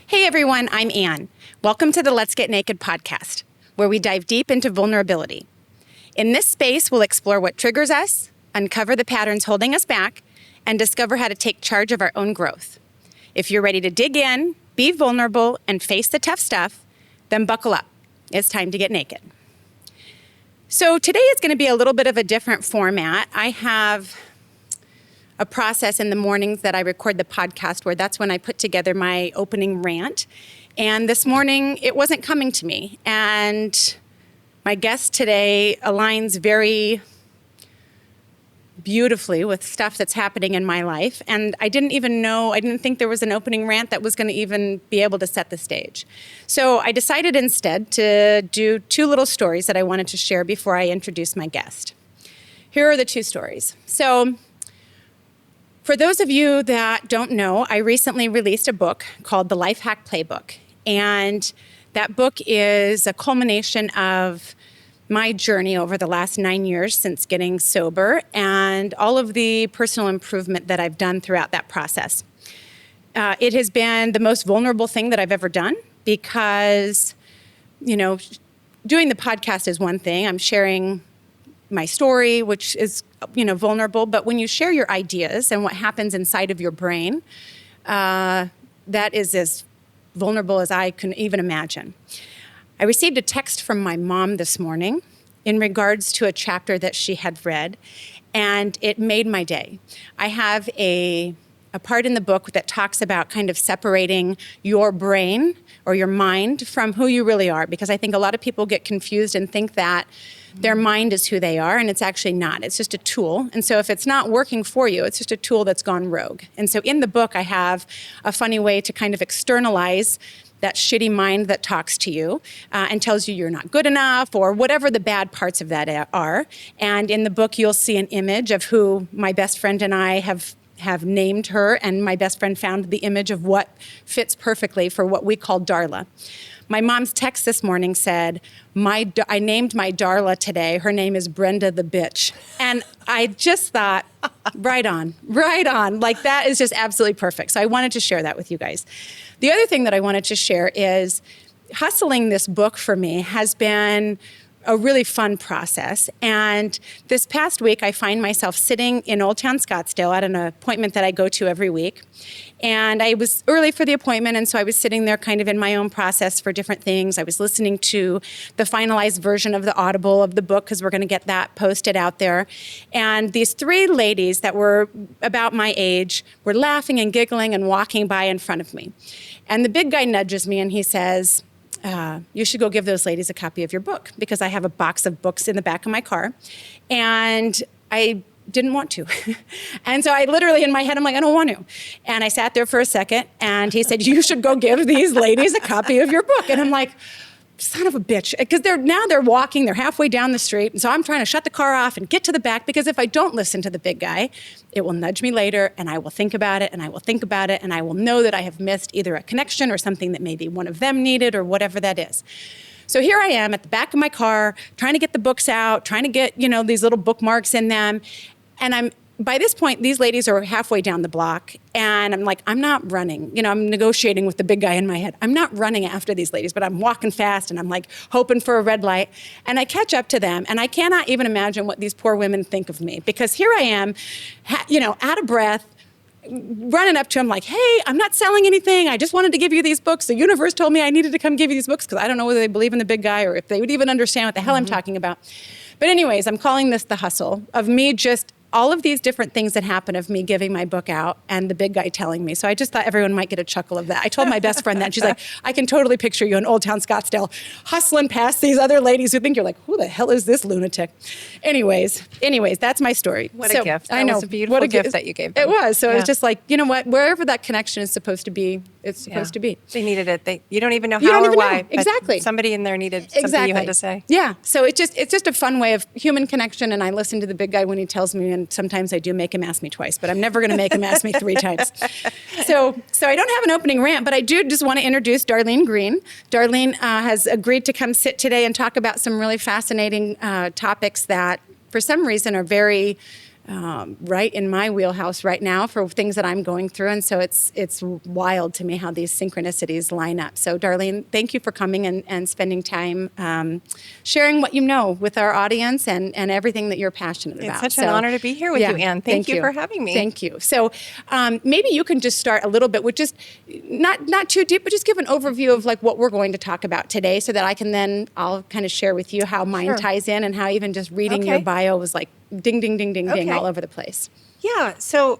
Hey everyone, I'm Anne. Welcome to the Let's Get Naked podcast, where we dive deep into vulnerability. In this space, we'll explore what triggers us, uncover the patterns holding us back, and discover how to take charge of our own growth. If you're ready to dig in, be vulnerable, and face the tough stuff, then buckle up. It's time to get naked. So today is going to be a little bit of a different format. I have a process in the mornings that I record the podcast where that's when I put together my opening rant. And this morning, it wasn't coming to me. And my guest today aligns very beautifully with stuff that's happening in my life. And I didn't think there was an opening rant that was going to even be able to set the stage. So I decided instead to do two little stories that I wanted to share before I introduce my guest. Here are the two stories. So for those of you that don't know, I recently released a book called The Life Hack Playbook. And that book is a culmination of my journey over the last 9 years since getting sober and all of the personal improvement that I've done throughout that process. It has been the most vulnerable thing that I've ever done because, doing the podcast is one thing. I'm sharing my story, which is, vulnerable. But when you share your ideas and what happens inside of your brain, that is as vulnerable as I can even imagine. I received a text from my mom this morning in regards to a chapter that she had read, and it made my day. I have a part in the book that talks about kind of separating your brain or your mind from who you really are, because I think a lot of people get confused and think that their mind is who they are, and it's actually not. It's just a tool. And so if it's not working for you, it's just a tool that's gone rogue. And so in the book, I have a funny way to kind of externalize that shitty mind that talks to you and tells you you're not good enough or whatever the bad parts of that are. And in the book, you'll see an image of who my best friend and I have named her, and my best friend found the image of what fits perfectly for what we call Darla. My mom's text this morning said, I named my Darla today. Her name is Brenda the bitch. And I just thought, right on. Like, that is just absolutely perfect. So I wanted to share that with you guys. The other thing that I wanted to share is hustling this book for me has been a really fun process. And this past week, I find myself sitting in Old Town Scottsdale at an appointment that I go to every week. And I was early for the appointment, and so I was sitting there kind of in my own process for different things. I was listening to the finalized version of the Audible of the book because we're going to get that posted out there. And these three ladies that were about my age were laughing and giggling and walking by in front of me. And the big guy nudges me and he says, you should go give those ladies a copy of your book, because I have a box of books in the back of my car. And I didn't want to. And so I literally, in my head, I'm like, I don't want to. And I sat there for a second, and he said, you should go give these ladies a copy of your book. And I'm like, son of a bitch. Because they're walking, they're halfway down the street. And so I'm trying to shut the car off and get to the back, because if I don't listen to the big guy, it will nudge me later, and I will think about it, and I will think about it, and I will know that I have missed either a connection or something that maybe one of them needed or whatever that is. So here I am at the back of my car, trying to get the books out, trying to get, these little bookmarks in them. And by this point, these ladies are halfway down the block, and I'm like, I'm not running. I'm negotiating with the big guy in my head. I'm not running after these ladies, but I'm walking fast, and I'm like hoping for a red light. And I catch up to them, and I cannot even imagine what these poor women think of me, because here I am, out of breath, running up to him like, hey, I'm not selling anything. I just wanted to give you these books. The universe told me I needed to come give you these books, because I don't know whether they believe in the big guy or if they would even understand what the hell I'm talking about. But anyways, I'm calling this the hustle of me just all of these different things that happen of me giving my book out and the big guy telling me. So I just thought everyone might get a chuckle of that. I told my best friend that, and she's like, I can totally picture you in Old Town Scottsdale hustling past these other ladies who think you're like, who the hell is this lunatic? Anyways, that's my story. What a gift. That was a beautiful gift that you gave them. It was. So it was just like, you know what? Wherever that connection is supposed to be, it's supposed to be. They needed it. You don't even know how or why. Exactly. Somebody in there needed something you had to say. Yeah. So it's just a fun way of human connection, and I listen to the big guy when he tells me, and sometimes I do make him ask me twice, but I'm never going to make him ask me 3 times. So I don't have an opening rant, but I do just want to introduce Darlene Greene. Darlene has agreed to come sit today and talk about some really fascinating topics that, for some reason, are very right in my wheelhouse right now for things that I'm going through. And so it's wild to me how these synchronicities line up. So Darlene, thank you for coming and spending time sharing what you know with our audience and everything that you're passionate about. It's such an honor to be here with you, Anne. Thank you for having me. Thank you. So maybe you can just start a little bit with just not too deep, but just give an overview of like what we're going to talk about today so that I'll kind of share with you how mine ties in and how even just reading your bio was like ding, ding, ding, ding, ding all over the place. Yeah. So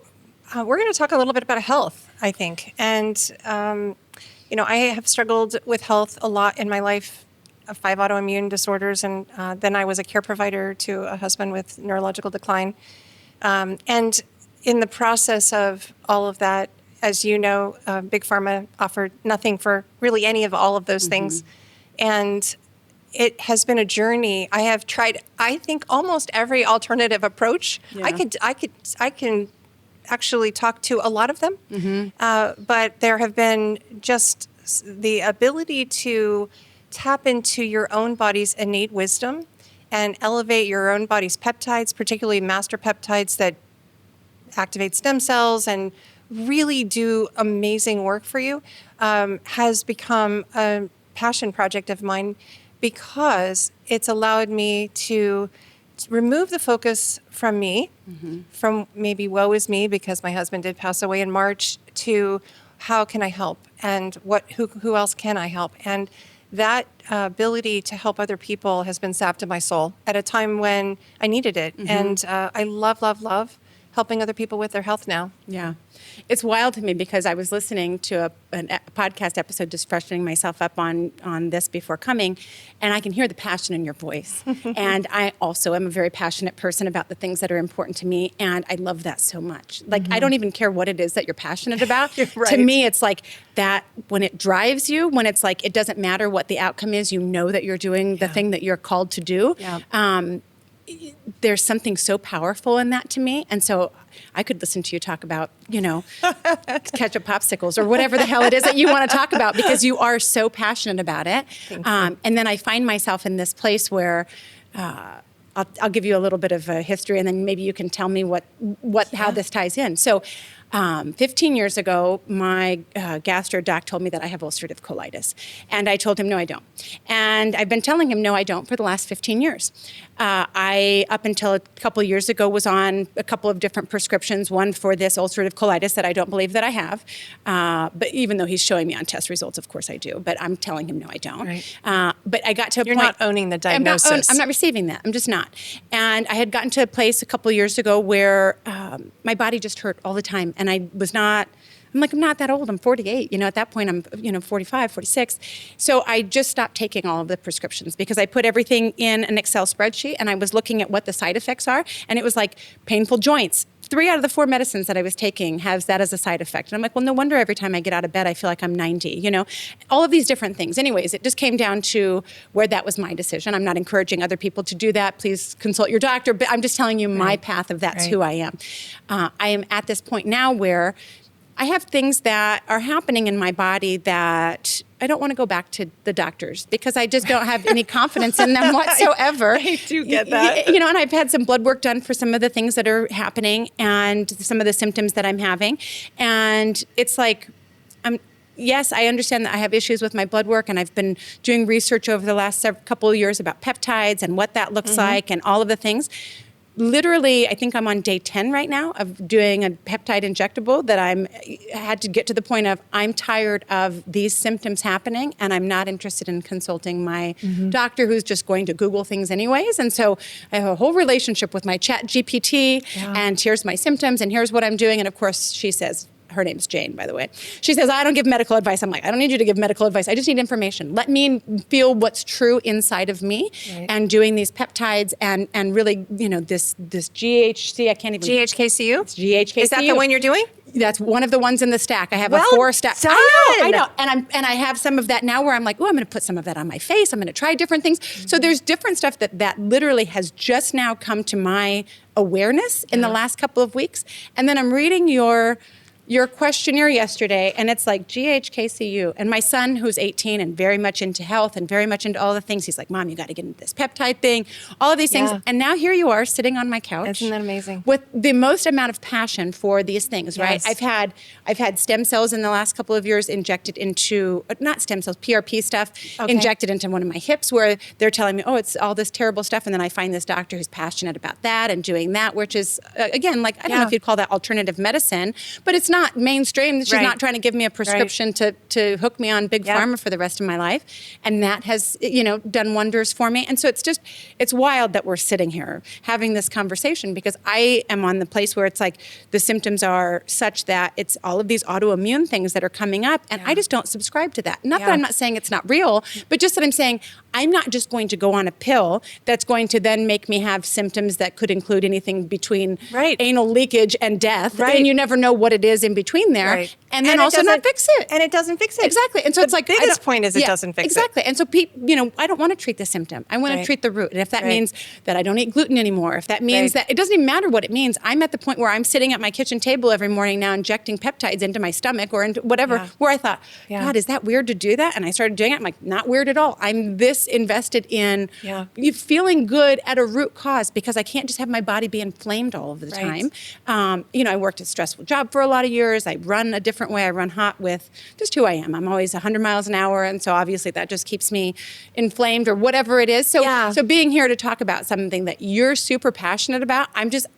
we're going to talk a little bit about health, I think. And, I have struggled with health a lot in my life, 5 autoimmune disorders. And then I was a care provider to a husband with neurological decline. And in the process of all of that, as you know, Big Pharma offered nothing for really any of all of those things. And it has been a journey. I have tried, I think, almost every alternative approach. Yeah. I can actually talk to a lot of them, but there have been just the ability to tap into your own body's innate wisdom and elevate your own body's peptides, particularly master peptides that activate stem cells and really do amazing work for you, has become a passion project of mine, because it's allowed me to remove the focus from me, from maybe woe is me because my husband did pass away in March, to how can I help and who else can I help? And that ability to help other people has been sapped to my soul at a time when I needed it. And I love, love, love helping other people with their health now. Yeah. It's wild to me because I was listening to a podcast episode, just freshening myself up on this before coming, and I can hear the passion in your voice. And I also am a very passionate person about the things that are important to me, and I love that so much. Like, I don't even care what it is that you're passionate about. Right. To me, it's like that when it drives you, when it's like it doesn't matter what the outcome is, you know that you're doing the thing that you're called to do. Yeah. There's something so powerful in that to me. And so I could listen to you talk about, ketchup popsicles or whatever the hell it is that you want to talk about, because you are so passionate about it. And then I find myself in this place where I'll give you a little bit of a history, and then maybe you can tell me how this ties in. So 15 years ago, my gastro doc told me that I have ulcerative colitis. And I told him, no, I don't. And I've been telling him, no, I don't, for the last 15 years. I, up until a couple of years ago, was on a couple of different prescriptions, one for this ulcerative colitis that I don't believe that I have. But even though he's showing me on test results, of course I do. But I'm telling him, no, I don't. Right. But I got to a You're point. You're not owning the diagnosis. I'm not receiving that. I'm just not. And I had gotten to a place a couple of years ago where my body just hurt all the time. And I'm not that old. I'm 48. At that point, I'm 45, 46. So I just stopped taking all of the prescriptions because I put everything in an Excel spreadsheet and I was looking at what the side effects are. And it was like painful joints. 3 out of the 4 medicines that I was taking has that as a side effect. And I'm like, well, no wonder every time I get out of bed, I feel like I'm 90, all of these different things. Anyways, it just came down to where that was my decision. I'm not encouraging other people to do that. Please consult your doctor. But I'm just telling you my path of that's who I am. I am at this point now where I have things that are happening in my body that I don't want to go back to the doctors because I just don't have any confidence in them whatsoever. I do get that. And I've had some blood work done for some of the things that are happening and some of the symptoms that I'm having. And it's like, yes, I understand that I have issues with my blood work, and I've been doing research over the last couple of years about peptides and what that looks like and all of the things. Literally, I think I'm on day 10 right now of doing a peptide injectable that I had to get to the point of I'm tired of these symptoms happening and I'm not interested in consulting my doctor who's just going to Google things anyways. And so I have a whole relationship with my chat GPT and here's my symptoms and here's what I'm doing. And of course, she says, her name's Jane, by the way. She says, I don't give medical advice. I'm like, I don't need you to give medical advice. I just need information. Let me feel what's true inside of me. Right. And doing these peptides and really, this GHC, I can't even. GHK-CU? It's GHK-CU. Is that the one you're doing? That's one of the ones in the stack. I have a 4 stack. Done. I know. And I have some of that now where I'm like, I'm going to put some of that on my face. I'm going to try different things. So there's different stuff that literally has just now come to my awareness in the last couple of weeks. And then I'm reading your your questionnaire yesterday, and it's like GHK-CU. And my son, who's 18 and very much into health and very much into all the things, he's like, Mom, you got to get into this peptide thing, all of these things. Yeah. And now here you are sitting on my couch. Isn't that amazing? With the most amount of passion for these things, right? Yes. I've had stem cells in the last couple of years injected into, not stem cells, PRP stuff, Okay. injected into one of my hips, where they're telling me, oh, it's all this terrible stuff. And then I find this doctor who's passionate about that and doing that, which is, again, like, I don't know if you'd call that alternative medicine, but it's not mainstream. She's Right. not trying to give me a prescription to hook me on Big Pharma for the rest of my life. And that has, done wonders for me. And so it's wild that we're sitting here having this conversation, because I am on the place where it's like the symptoms are such that it's all of these autoimmune things that are coming up. And I just don't subscribe to that. Not that I'm not saying it's not real, but just that I'm saying I'm not just going to go on a pill that's going to then make me have symptoms that could include anything between anal leakage and death. Right. And you never know what it is in between there. Right. And then also not fix it. And it doesn't fix it. Exactly. And so it's like, the biggest point is it doesn't fix it. Exactly. And so I don't want to treat the symptom. I want to treat the root. And if that means that I don't eat gluten anymore, if that means that, it doesn't even matter what it means. I'm at the point where I'm sitting at my kitchen table every morning now injecting peptides into my stomach or into whatever, where I thought, God, is that weird to do that? And I started doing it. I'm like, not weird at all. I'm this invested in you feeling good at a root cause, because I can't just have my body be inflamed all of the time. I worked a stressful job for a lot of years. I run a different way. I run hot with just who I am. I'm always 100 miles an hour. And so obviously that just keeps me inflamed or whatever it is. So being here to talk about something that you're super passionate about,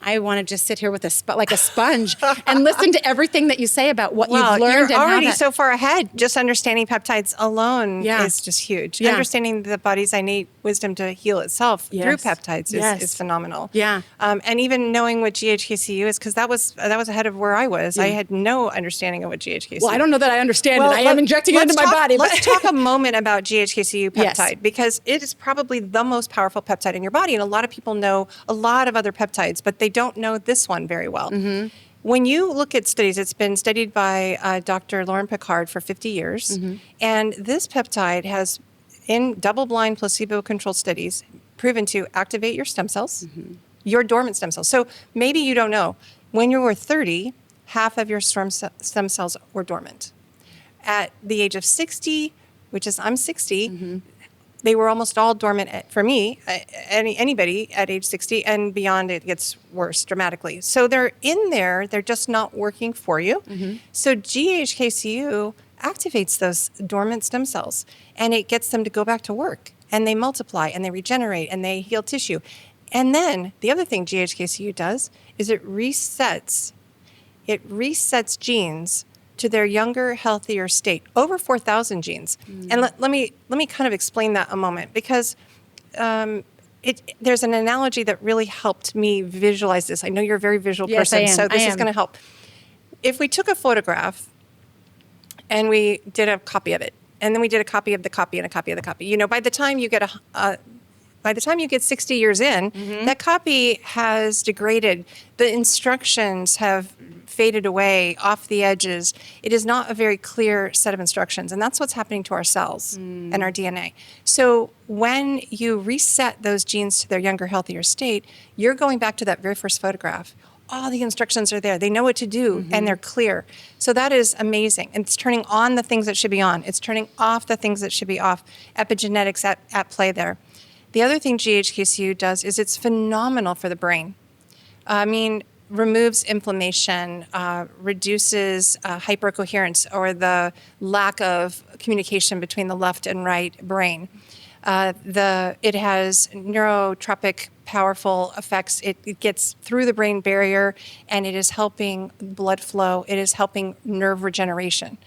I want to just sit here with like a sponge and listen to everything that you say about what you've learned. You're and already so far ahead. Just understanding peptides alone is just huge. Understanding the body's innate wisdom to heal itself through peptides is phenomenal. And even knowing what GHK-CU is, because that was ahead of where I was. I had no understanding of what GHK-CU. Well, I don't know that I understand it. I am injecting it into my body. Let's talk a moment about GHK-CU peptide, because it is probably the most powerful peptide in your body. And a lot of people know a lot of other peptides, but they don't know this one very well. When you look at studies, it's been studied by Dr. Lauren Picard for 50 years. And this peptide has, in double-blind placebo-controlled studies, proven to activate your stem cells, your dormant stem cells. So maybe you don't know. When you were 30, half of your stem cells were dormant. At the age of 60, which is I'm 60, they were almost all dormant for me, anybody at age 60 and beyond. It gets worse dramatically. So they're in there, they're just not working for you. So GHK-CU activates those dormant stem cells, and it gets them to go back to work, and they multiply and they regenerate and they heal tissue. And then the other thing GHK-CU does is it resets genes to their younger, healthier state. Over 4,000 genes. And let me kind of explain that a moment, because there's an analogy that really helped me visualize this. I know you're a very visual person, so this is going to help. If we took a photograph and we did a copy of it, and then we did a copy of the copy and a copy of the copy, by the time you get 60 years in, that copy has degraded. The instructions have faded away off the edges. It is not a very clear set of instructions. And that's what's happening to our cells and our DNA. So when you reset those genes to their younger, healthier state, you're going back to that very first photograph. All the instructions are there. They know what to do, and they're clear. So that is amazing. And it's turning on the things that should be on. It's turning off the things that should be off. Epigenetics at play there. The other thing GHK-CU does is it's phenomenal for the brain. Removes inflammation, reduces hypercoherence, or the lack of communication between the left and right brain. It has neurotropic, powerful effects. It gets through the brain barrier, and it is helping blood flow. It is helping nerve regeneration.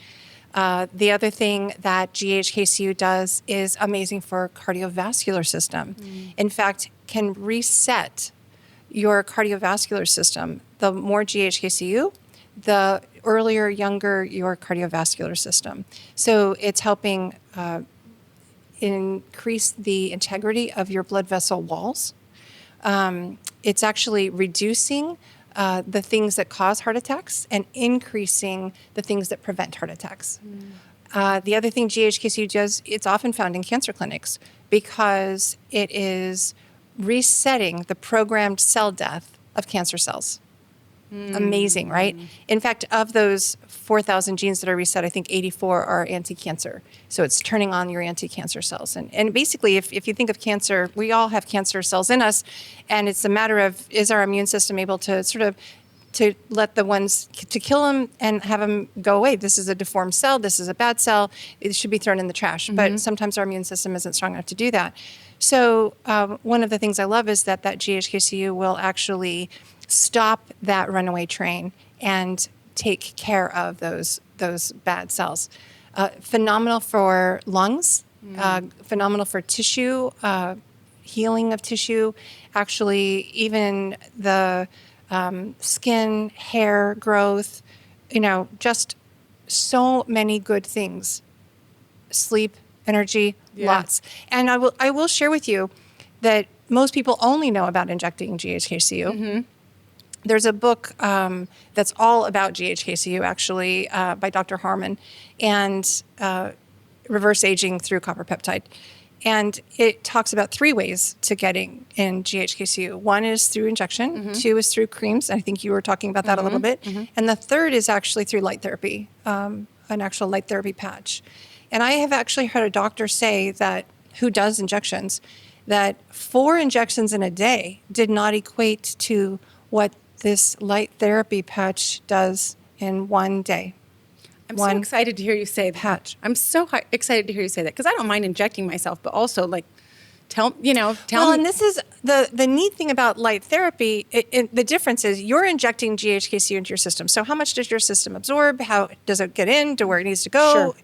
The other thing that GHK-CU does is amazing for cardiovascular system. In fact, can reset your cardiovascular system. The more GHK-CU, the earlier, younger your cardiovascular system. So it's helping increase the integrity of your blood vessel walls. It's actually reducing the things that cause heart attacks and increasing the things that prevent heart attacks. The other thing GHK-CU does, it's often found in cancer clinics because it is resetting the programmed cell death of cancer cells. Amazing, right? In fact, of those 4,000 genes that are reset, I think 84 are anti-cancer. So it's turning on your anti-cancer cells. And basically, if you think of cancer, we all have cancer cells in us. And it's a matter of, is our immune system able to sort of to let the ones, to kill them and have them go away. This is a deformed cell. This is a bad cell. It should be thrown in the trash. But sometimes our immune system isn't strong enough to do that. So one of the things I love is that GHK-CU will actually stop that runaway train and take care of those bad cells. Phenomenal for lungs, phenomenal for tissue, healing of tissue, actually even the skin, hair growth, just so many good things. Sleep, energy, lots. And I will share with you that most people only know about injecting GHK-CU. There's a book that's all about GHK-CU, actually, by Dr. Harmon, and reverse aging through copper peptide. And it talks about 3 ways to getting in GHK-CU. 1 is through injection. 2 is through creams. I think you were talking about that a little bit. And the 3rd is actually through light therapy, an actual light therapy patch. And I have actually heard a doctor say that, who does injections, that 4 injections in a day did not equate to what this light therapy patch does in 1 day. I'm so excited to hear you say that. Patch. I'm so excited to hear you say that because I don't mind injecting myself, but also tell me. And this is the neat thing about light therapy. The difference is you're injecting GHK-CU into your system. So how much does your system absorb? How does it get into where it needs to go?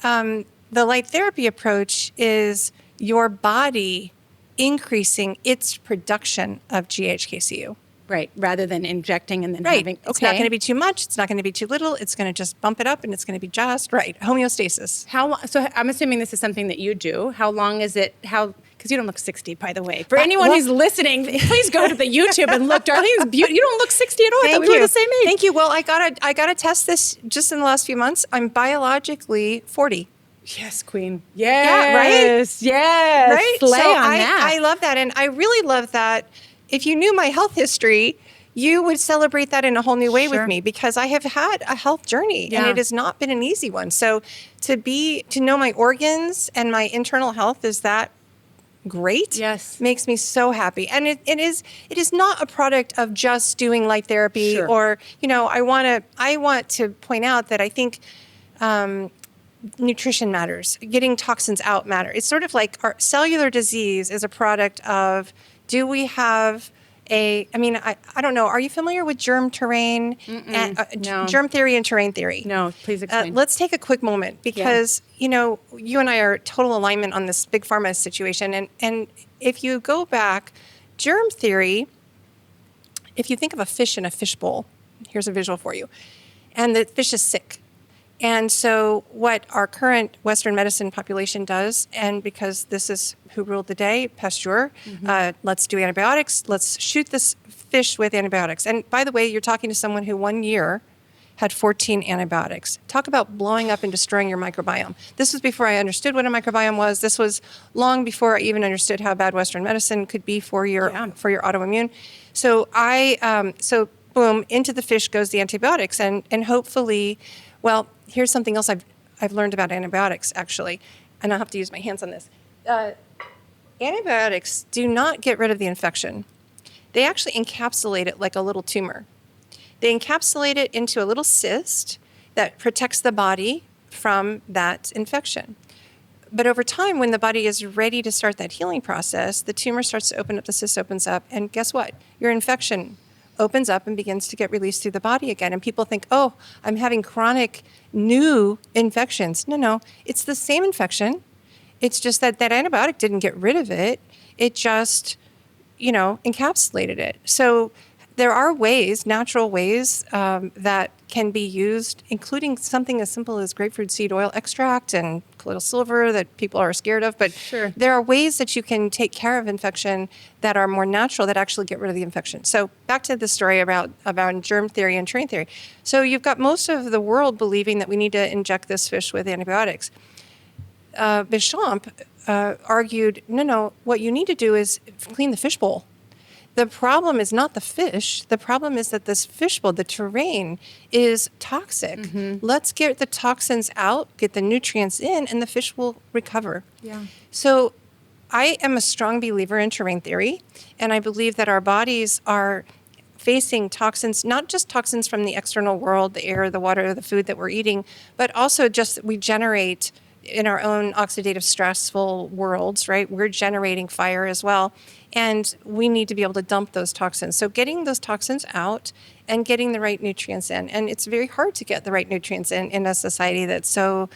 Sure. The light therapy approach is your body increasing its production of GHK-CU. Right, rather than injecting and then right. having. Okay. It's not going to be too much. It's not going to be too little. It's going to just bump it up, and it's going to be just right. Homeostasis. So I'm assuming this is something that you do. How long is it? Because you don't look 60, by the way. For anyone who's listening, please go to the YouTube and look. Darlene's beautiful. You don't look 60 at all. I thought we were the same age. Thank you. Well, I gotta test this just in the last few months. I'm biologically 40. Yes, Queen. Yes. Yeah, right? Yes. Right? Slay so on that. I love that. And I really love that. If you knew my health history, you would celebrate that in a whole new way with me, because I have had a health journey and it has not been an easy one. So to know my organs and my internal health is that great. Yes. Makes me so happy. And it is not a product of just doing light therapy or, I want to point out that I think nutrition matters. Getting toxins out matters. It's sort of like our cellular disease is a product of, do we have I don't know. Are you familiar with germ terrain, no. Germ theory and terrain theory? No, please explain. Let's take a quick moment because, you and I are total alignment on this big pharma situation. And if you go back, germ theory, if you think of a fish in a fishbowl, here's a visual for you, and the fish is sick. And so what our current Western medicine population does, and because this is who ruled the day, Pasteur, let's do antibiotics. Let's shoot this fish with antibiotics. And by the way, you're talking to someone who 1 year had 14 antibiotics. Talk about blowing up and destroying your microbiome. This was before I understood what a microbiome was. This was long before I even understood how bad Western medicine could be for your autoimmune. So so boom, into the fish goes the antibiotics. And hopefully, well, here's something else I've learned about antibiotics, actually, and I'll have to use my hands on this. Antibiotics do not get rid of the infection. They actually encapsulate it like a little tumor. They encapsulate it into a little cyst that protects the body from that infection. But over time, when the body is ready to start that healing process, the tumor starts to open up, the cyst opens up, and guess what? Your infection opens up and begins to get released through the body again. And people think, oh, I'm having chronic new infections. No, it's the same infection. It's just that antibiotic didn't get rid of it. It just, encapsulated it. So there are ways, natural ways, that can be used, including something as simple as grapefruit seed oil extract and colloidal silver that people are scared of. But there are ways that you can take care of infection that are more natural that actually get rid of the infection. So back to the story about germ theory and terrain theory. So you've got most of the world believing that we need to inject this fish with antibiotics. Béchamp argued, no, what you need to do is clean the fishbowl. The problem is not the fish. The problem is that this fishbowl, the terrain, is toxic. Let's get the toxins out, get the nutrients in, and the fish will recover. Yeah. So I am a strong believer in terrain theory, and I believe that our bodies are facing toxins, not just toxins from the external world, the air, the water, the food that we're eating, but also just we generate in our own oxidative stressful worlds, right? We're generating fire as well. And we need to be able to dump those toxins. So getting those toxins out and getting the right nutrients in. And it's very hard to get the right nutrients in a society that's so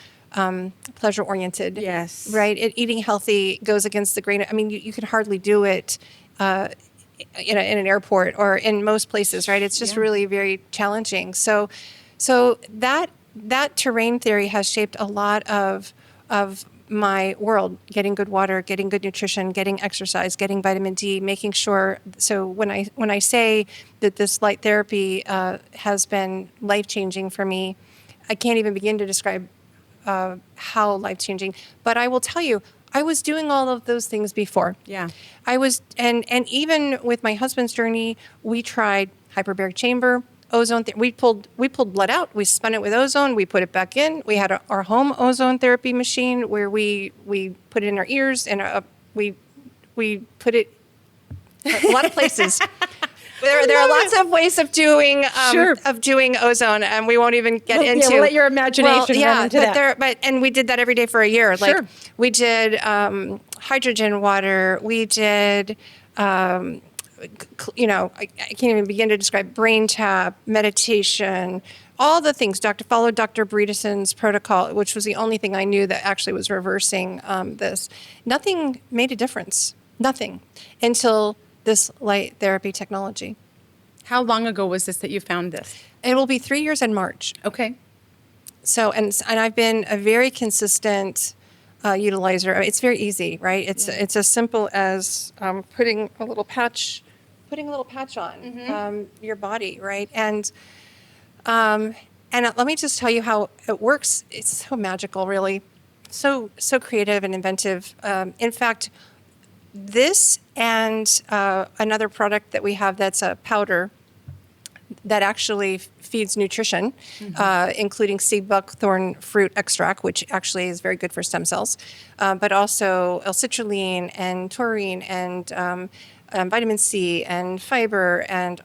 pleasure oriented. Yes. Right? Eating healthy goes against the grain. I mean, you can hardly do it in an airport or in most places, right? It's just really very challenging. So that terrain theory has shaped a lot of my world, getting good water, getting good nutrition, getting exercise, getting vitamin D, making sure. So when I say that this light therapy has been life-changing for me, I can't even begin to describe how life-changing. But I will tell you, I was doing all of those things before. Yeah. I was, and even with my husband's journey, we tried hyperbaric chamber, ozone. We pulled blood out. We spun it with ozone. We put it back in. We had our home ozone therapy machine where we put it in our ears and we put it a lot of places. There are lots of ways of doing ozone, and we won't even get into. We'll let your imagination run into that. And we did that every day for a year. Sure. Like we did hydrogen water. We did. I can't even begin to describe brain tap, meditation, all the things. Followed Dr. Bredeson's protocol, which was the only thing I knew that actually was reversing this. Nothing made a difference. Nothing until this light therapy technology. How long ago was this that you found this? It will be 3 years in March. Okay. So, and I've been a very consistent utilizer. It's very easy, right? It's as simple as putting a little patch on your body, right? And let me just tell you how it works. It's so magical, really, so creative and inventive. In fact, this and another product that we have that's a powder that actually feeds nutrition, including sea buckthorn fruit extract, which actually is very good for stem cells, but also L-citrulline and taurine and vitamin C and fiber and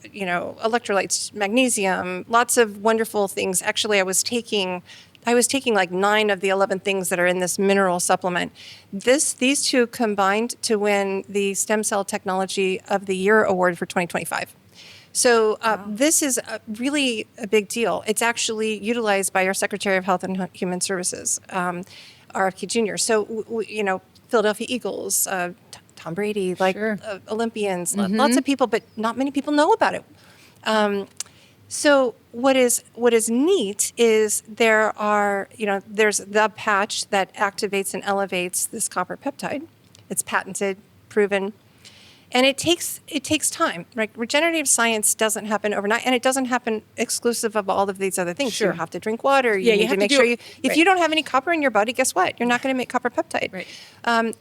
electrolytes, magnesium, lots of wonderful things. Actually, I was taking like 9 of the 11 things that are in this mineral supplement. These two combined to win the Stem Cell Technology of the Year award for 2025. So this is really a big deal. It's actually utilized by our Secretary of Health and Human Services, RFK Jr. So, Philadelphia Eagles, Tom Brady, Olympians, lots of people, but not many people know about it. So what is neat is there's the patch that activates and elevates this copper peptide. It's patented, proven, and it takes time. Right? Regenerative science doesn't happen overnight, and it doesn't happen exclusive of all of these other things. Sure. You have to drink water. You need to make sure if you don't have any copper in your body, guess what? You're not going to make copper peptide. Right.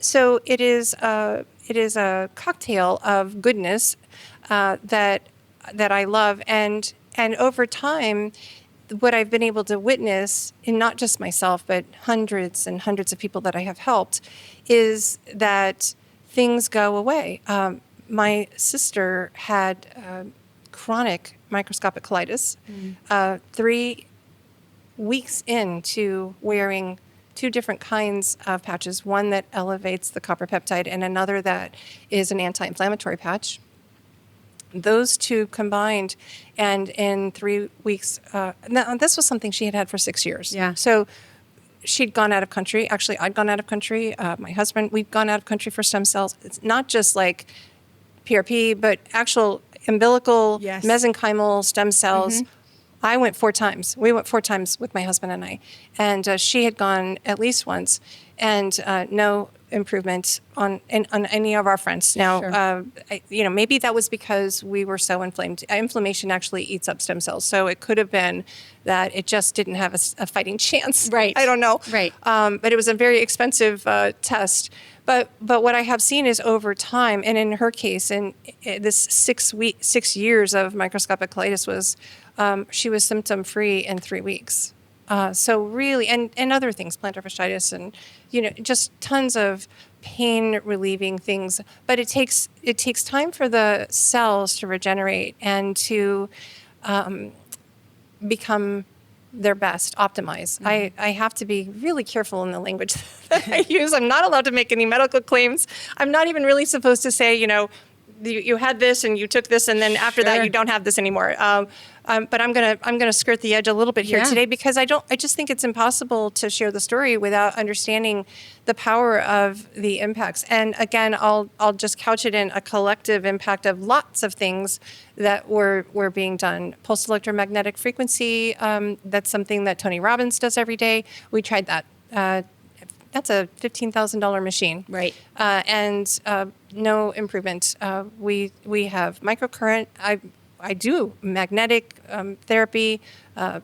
So it is a cocktail of goodness that I love and over time, what I've been able to witness, in not just myself, but hundreds and hundreds of people that I have helped, is that things go away. My sister had chronic microscopic colitis 3 weeks into wearing 2 different kinds of patches, one that elevates the copper peptide and another that is an anti-inflammatory patch. Those two combined, and in 3 weeks, now this was something she had had for 6 years. Yeah. So she'd gone out of country. Actually, I'd gone out of country. My husband, we'd gone out of country for stem cells. It's not just like PRP, but actual umbilical, mesenchymal stem cells. I went 4 times. We went 4 times with my husband and I. And she had gone at least once. And no improvement on any of our fronts. Now, Sure. maybe that was because we were so inflamed. Inflammation actually eats up stem cells, so it could have been that it just didn't have a fighting chance. Right. I don't know. Right. But it was a very expensive test. But what I have seen is over time, and in her case, in this 6 years of microscopic colitis was, she was symptom free in 3 weeks. So really, and other things, plantar fasciitis, and just tons of pain relieving things. But it takes time for the cells to regenerate and to become their best, optimize. Mm-hmm. I have to be really careful in the language that I use. I'm not allowed to make any medical claims. I'm not even really supposed to say, you had this and you took this, and then after that Sure. you don't have this anymore. But I'm gonna skirt the edge a little bit here today, because I just think it's impossible to share the story without understanding the power of the impacts. And again, I'll just couch it in a collective impact of lots of things that were being done. Pulse electromagnetic frequency, that's something that Tony Robbins does every day. We tried that. That's a $15,000 machine. Right. And no improvement. We have microcurrent. I do magnetic therapy,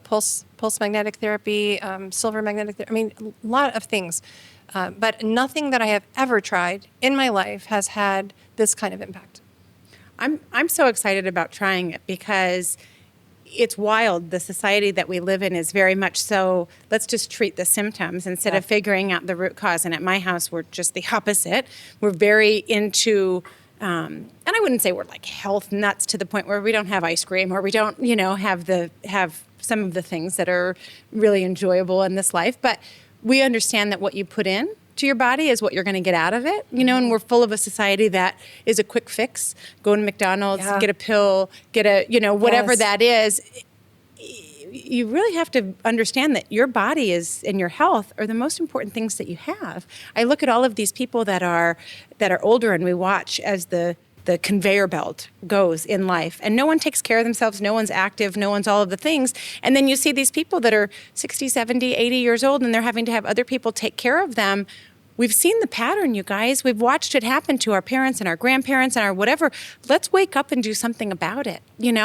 pulse magnetic therapy, silver magnetic therapy. I mean, a lot of things. But nothing that I have ever tried in my life has had this kind of impact. I'm so excited about trying it because it's wild. The society that we live in is very much so, let's just treat the symptoms instead of figuring out the root cause. And at my house, we're just the opposite. We're very into, and I wouldn't say we're like health nuts to the point where we don't have ice cream or we don't, have some of the things that are really enjoyable in this life. But we understand that what you put in to your body is what you're going to get out of it, and we're full of a society that is a quick fix. Go to McDonald's, get a pill, get a, whatever that is. You really have to understand that your body is and your health are the most important things that you have. I look at all of these people that are older, and we watch as the conveyor belt goes in life, and no one takes care of themselves, no one's active, no one's all of the things. And then you see these people that are 60, 70, 80 years old, and they're having to have other people take care of them. We've seen the pattern, you guys. We've watched it happen to our parents and our grandparents and our whatever. Let's wake up and do something about it.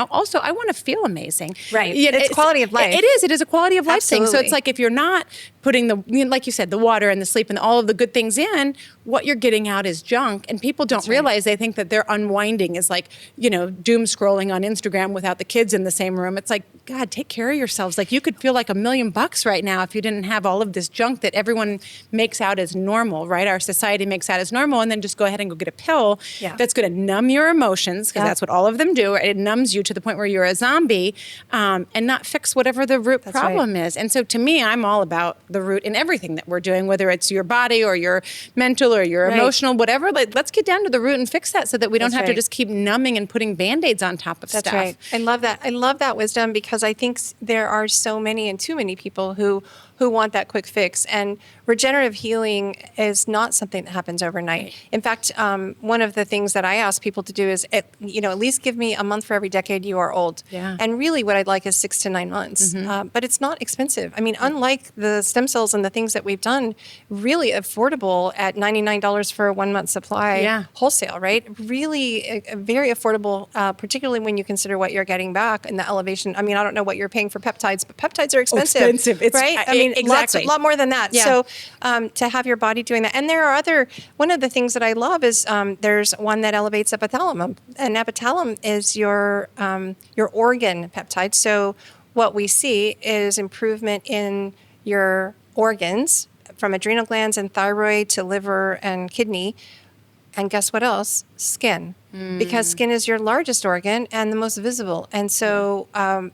Also, I want to feel amazing. Right. It's quality of life. It is. It is a quality of life thing. So Absolutely. it's like if you're not putting like you said, the water and the sleep and all of the good things in, what you're getting out is junk. And people don't realize, they think that their unwinding is like, doom scrolling on Instagram without the kids in the same room. It's like, God, take care of yourselves. Like, you could feel like $1 million right now if you didn't have all of this junk that everyone makes out as normal, right? Our society makes out as normal, and then just go ahead and go get a pill that's going to numb your emotions, because that's what all of them do. It numbs you to the point where you're a zombie, and not fix whatever the root problem is. And so to me, I'm all about the root in everything that we're doing, whether it's your body or your mental or your emotional, whatever. Like, let's get down to the root and fix that so that we don't have to just keep numbing and putting Band-Aids on top of stuff. That's right. I love that. I love that wisdom, because I think there are so many and too many people who want that quick fix. And regenerative healing is not something that happens overnight. Right. In fact, one of the things that I ask people to do is, at least give me a month for every decade you are old. Yeah. And really what I'd like is 6 to 9 months. But it's not expensive. I mean, unlike the stem cells and the things that we've done, really affordable at $99 for a 1 month supply wholesale, right? Really very affordable, particularly when you consider what you're getting back and the elevation. I mean, I don't know what you're paying for peptides, but peptides are expensive. It's, right? I mean, exactly. a lot more than that. Yeah. So to have your body doing that. And there are one of the things that I love is there's one that elevates epithalamium. And epithalamium is your organ peptide. So what we see is improvement in your organs, from adrenal glands and thyroid to liver and kidney. And guess what else? Skin. Because skin is your largest organ and the most visible. And so I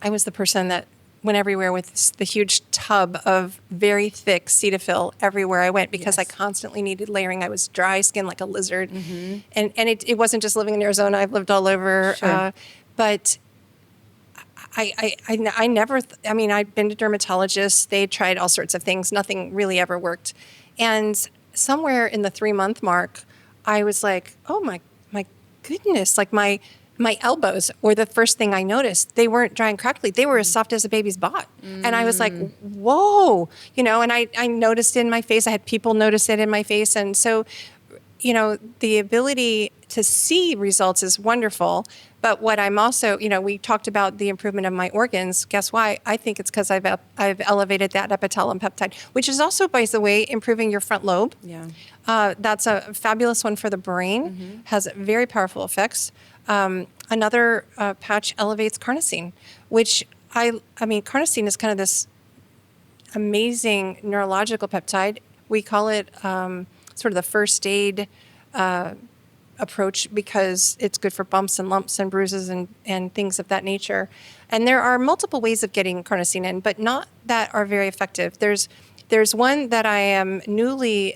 was the person that went everywhere with the huge tub of very thick Cetaphil everywhere I went, because I constantly needed layering. I was dry skin like a lizard. And it wasn't just living in Arizona. I've lived all over. Sure. But I never, I'd been to dermatologists. They tried all sorts of things. Nothing really ever worked. And somewhere in the 3-month mark, I was like, oh my goodness, like my my elbows were the first thing I noticed. They weren't dry and crackly. They were as soft as a baby's butt. And I was like, whoa, and I noticed it in my face. I had people notice it in my face. And so, the ability to see results is wonderful. But what I'm also, we talked about the improvement of my organs. Guess why? I think it's because I've elevated that epithelium peptide, which is also, by the way, improving your front lobe. Yeah. That's a fabulous one for the brain, has very powerful effects. Another patch elevates carnosine, which carnosine is kind of this amazing neurological peptide. We call it sort of the first aid approach because it's good for bumps and lumps and bruises and things of that nature. And there are multiple ways of getting carnosine in, but not that are very effective. There's one that I am newly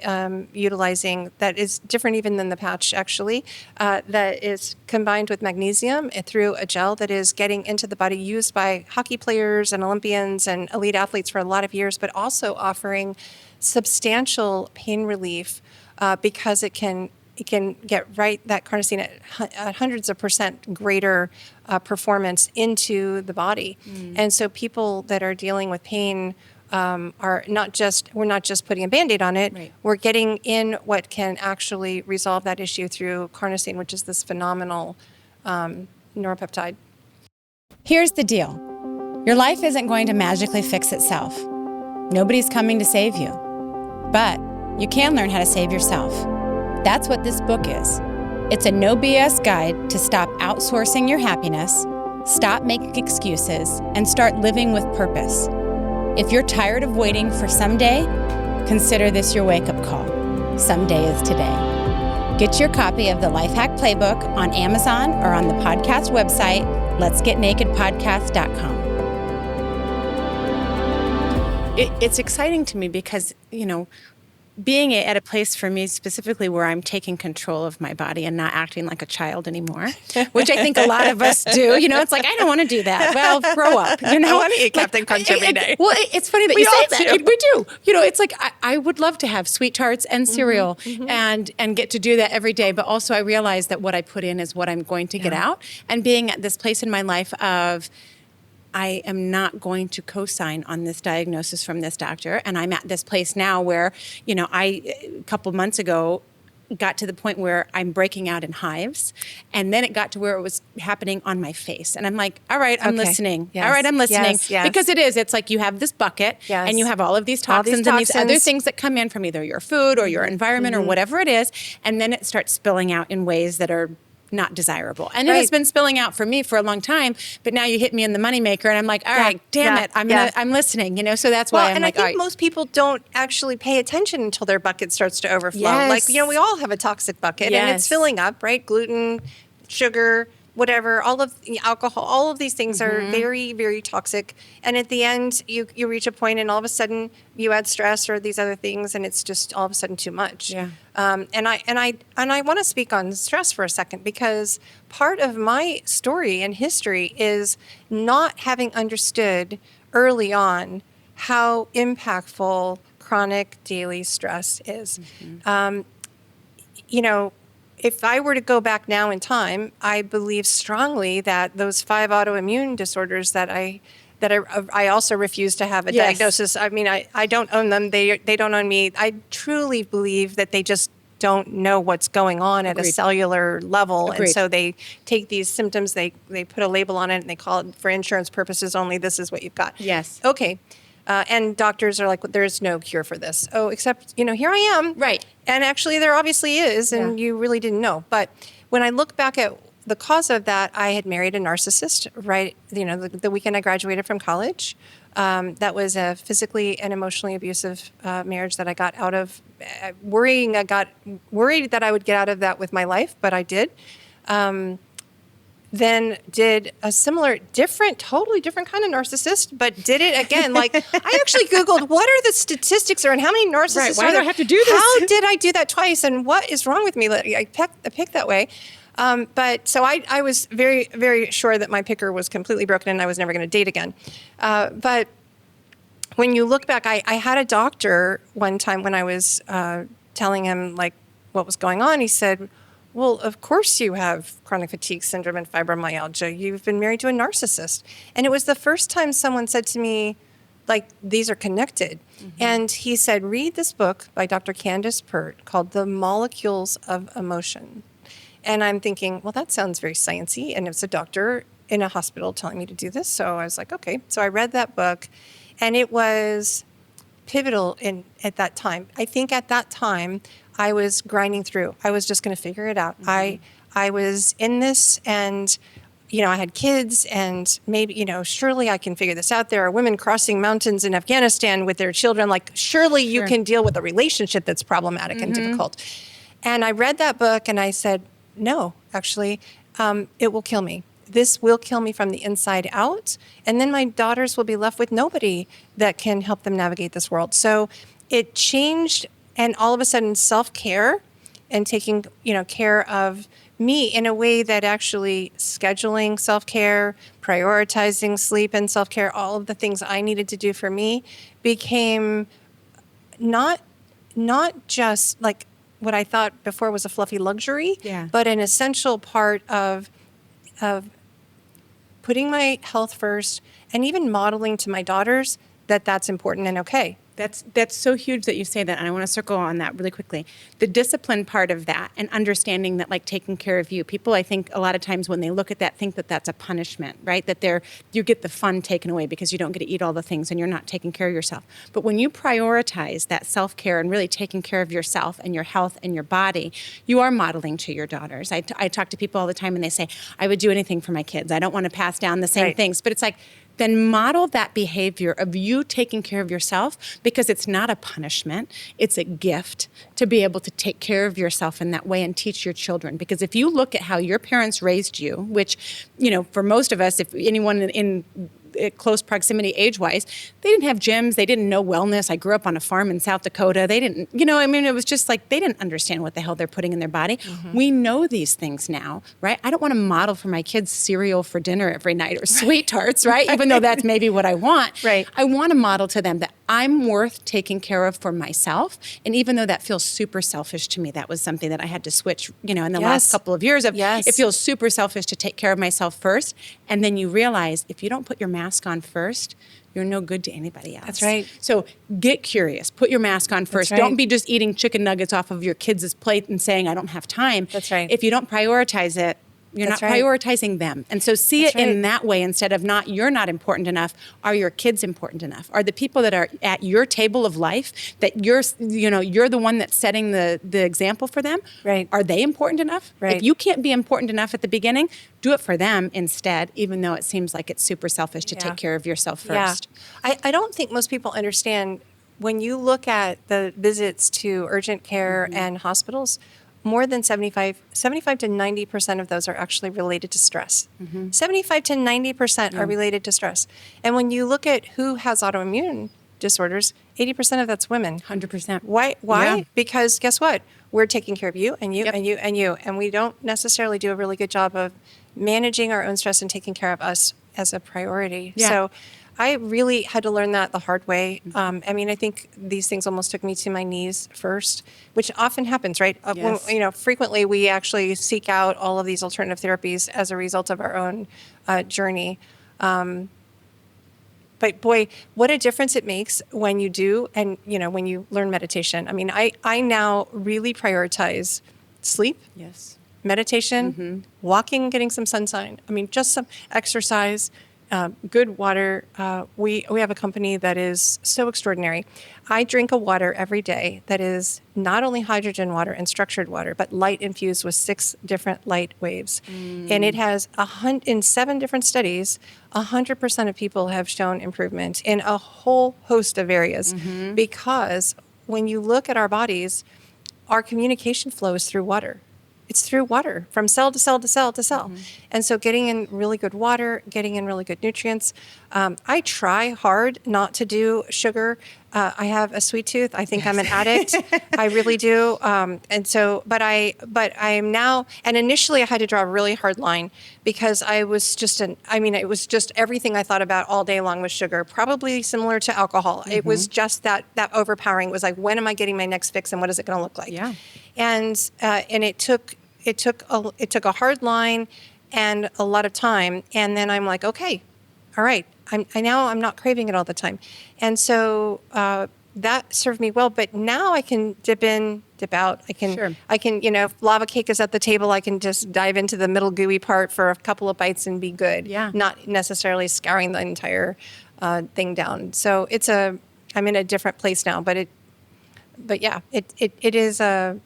utilizing that is different even than the patch, actually, that is combined with magnesium through a gel that is getting into the body, used by hockey players and Olympians and elite athletes for a lot of years, but also offering substantial pain relief because it can get that carnosine at hundreds of percent greater performance into the body. And so people that are dealing with pain we're not just putting a Band-Aid on it. Right. We're getting in what can actually resolve that issue through carnosine, which is this phenomenal neuropeptide. Here's the deal. Your life isn't going to magically fix itself. Nobody's coming to save you. But you can learn how to save yourself. That's what this book is. It's a no BS guide to stop outsourcing your happiness, stop making excuses, and start living with purpose. If you're tired of waiting for someday, consider this your wake-up call. Someday is today. Get your copy of the Life Hack Playbook on Amazon or on the podcast website, letsgetnakedpodcast.com. It's exciting to me because, being at a place for me specifically where I'm taking control of my body and not acting like a child anymore, which I think a lot of us do. It's like, I don't want to do that. Well, grow up. I want to eat Captain Crunch every day. Well, it's funny that We you say all that. do. We do. It's like I would love to have sweet tarts and cereal and get to do that every day. But also I realize that what I put in is what I'm going to get out. And being at this place in my life of I am not going to co-sign on this diagnosis from this doctor. And I'm at this place now where, a couple months ago, got to the point where I'm breaking out in hives. And then it got to where it was happening on my face. And I'm like, all right, I'm listening. Yes. All right, I'm listening. Yes. Because it's like you have this bucket and you have all of these toxins and these other things that come in from either your food or your environment or whatever it is. And then it starts spilling out in ways that are not desirable. And it has been spilling out for me for a long time, but now you hit me in the moneymaker and I'm like, all right, damn it. I'm listening, so that's why I'm like, I think most people don't actually pay attention until their bucket starts to overflow. Yes. Like, we all have a toxic bucket and it's filling up, right? Gluten, sugar, whatever, all of alcohol, all of these things are very, very toxic. And at the end, you reach a point and all of a sudden you add stress or these other things and it's just all of a sudden too much. Yeah. And I want to speak on stress for a second because part of my story and history is not having understood early on how impactful chronic daily stress is. If I were to go back now in time, I believe strongly that those 5 autoimmune disorders that I also refuse to have a diagnosis. I mean, I don't own them. They don't own me. I truly believe that they just don't know what's going on at a cellular level. And so they take these symptoms, they put a label on it and they call it for insurance purposes only, this is what you've got. Yes. Okay. And doctors are like, well, there's no cure for this. Oh, except, here I am. Right. And actually there obviously is, and you really didn't know. But when I look back at the cause of that, I had married a narcissist, right? The weekend I graduated from college. That was a physically and emotionally abusive marriage that I got out of, worried that I would get out of that with my life, but I did. Then did a totally different kind of narcissist, but did it again. Like I actually Googled what are the statistics and how many narcissists Why are do there? I have to do this? How did I do that twice? And what is wrong with me? I picked that way. But so I was very, very sure that my picker was completely broken and I was never going to date again. But when you look back, I had a doctor one time when I was telling him like what was going on. He said, well, of course you have chronic fatigue syndrome and fibromyalgia. You've been married to a narcissist. And it was the first time someone said to me, like, these are connected. And he said, read this book by Dr. Candace Pert called The Molecules of Emotion. And I'm thinking, well, that sounds very sciencey. And it's a doctor in a hospital telling me to do this. So I was like, okay. So I read that book, and it was pivotal at that time. I think at that time I was grinding through. I was just going to figure it out. I was in this, and I had kids, and maybe surely I can figure this out. There are women crossing mountains in Afghanistan with their children. Like, surely you can deal with a relationship that's problematic and difficult. And I read that book, and I said, no, actually, it will kill me. This will kill me from the inside out. And then my daughters will be left with nobody that can help them navigate this world. So it changed, and all of a sudden self-care and taking, care of me in a way that actually scheduling self-care, prioritizing sleep and self-care, all of the things I needed to do for me became not just like what I thought before was a fluffy luxury, but an essential part of putting my health first, and even modeling to my daughters that that's important and okay. That's so huge that you say that, and I want to circle on that really quickly. The discipline part of that, and understanding that, like, taking care of you. People, I think, a lot of times when they look at that, think that that's a punishment, right? That you get the fun taken away because you don't get to eat all the things and you're not taking care of yourself. But when you prioritize that self-care and really taking care of yourself and your health and your body, you are modeling to your daughters. I talk to people all the time, and they say, I would do anything for my kids. I don't want to pass down the same things. But it's like, then model that behavior of you taking care of yourself, because it's not a punishment. It's a gift to be able to take care of yourself in that way and teach your children. Because if you look at how your parents raised you, which, for most of us, if anyone in close proximity age-wise, they didn't have gyms. They didn't know wellness. I grew up on a farm in South Dakota. They didn't, it was just like they didn't understand what the hell they're putting in their body. We know these things now, right? I don't want to model for my kids cereal for dinner every night or sweet tarts, right? Even though that's maybe what I want. Right. I want to model to them that I'm worth taking care of for myself. And even though that feels super selfish to me, that was something that I had to switch, in the last couple of years of, it feels super selfish to take care of myself first. And then you realize if you don't put your mask on first, you're no good to anybody else. That's right. So get curious. Put your mask on first. That's right. Don't be just eating chicken nuggets off of your kids' plate and saying, I don't have time. That's right. If you don't prioritize it, you're That's not right. prioritizing them. And so see That's it in right. that way, instead of you're not important enough. Are your kids important enough? Are the people that are at your table of life that you're the one that's setting the example for them? Right. Are they important enough? Right. If you can't be important enough at the beginning, do it for them instead, even though it seems like it's super selfish to take care of yourself first. Yeah. I don't think most people understand, when you look at the visits to urgent care and hospitals, more than 75 to 90% of those are actually related to stress. 75 to 90% are related to stress. And when you look at who has autoimmune disorders, 80% of that's women. 100%. Why? Yeah. Because guess what? We're taking care of you and you Yep. and you and you. And we don't necessarily do a really good job of managing our own stress and taking care of us as a priority. Yeah. So I really had to learn that the hard way. I think these things almost took me to my knees first, which often happens, right? Yes. Frequently we actually seek out all of these alternative therapies as a result of our own journey. But boy, what a difference it makes when you do, and when you learn meditation. I mean, I now really prioritize sleep, Yes. meditation, walking, getting some sunshine. I mean, just some exercise, good water. We have a company that is so extraordinary. I drink a water every day that is not only hydrogen water and structured water, but light infused with 6 different light waves. And it has in 7 different studies, 100% of people have shown improvement in a whole host of areas. Because when you look at our bodies, our communication flows through water. It's through water, from cell to cell to cell to cell. And so getting in really good water, getting in really good nutrients. I try hard not to do sugar. I have a sweet tooth. I think I'm an addict. I really do. But I am now, and initially I had to draw a really hard line because I was it was just everything I thought about all day long was sugar, probably similar to alcohol. It was just that overpowering. It was like, when am I getting my next fix and what is it going to look like? Yeah. And it took it took a hard line and a lot of time. And then I'm like, okay, all right. I'm not craving it all the time. And so, that served me well, but now I can dip in, dip out. Sure. I can, if lava cake is at the table, I can just dive into the middle gooey part for a couple of bites and be good. Yeah. Not necessarily scouring the entire thing down. So I'm in a different place now, but yeah, it is a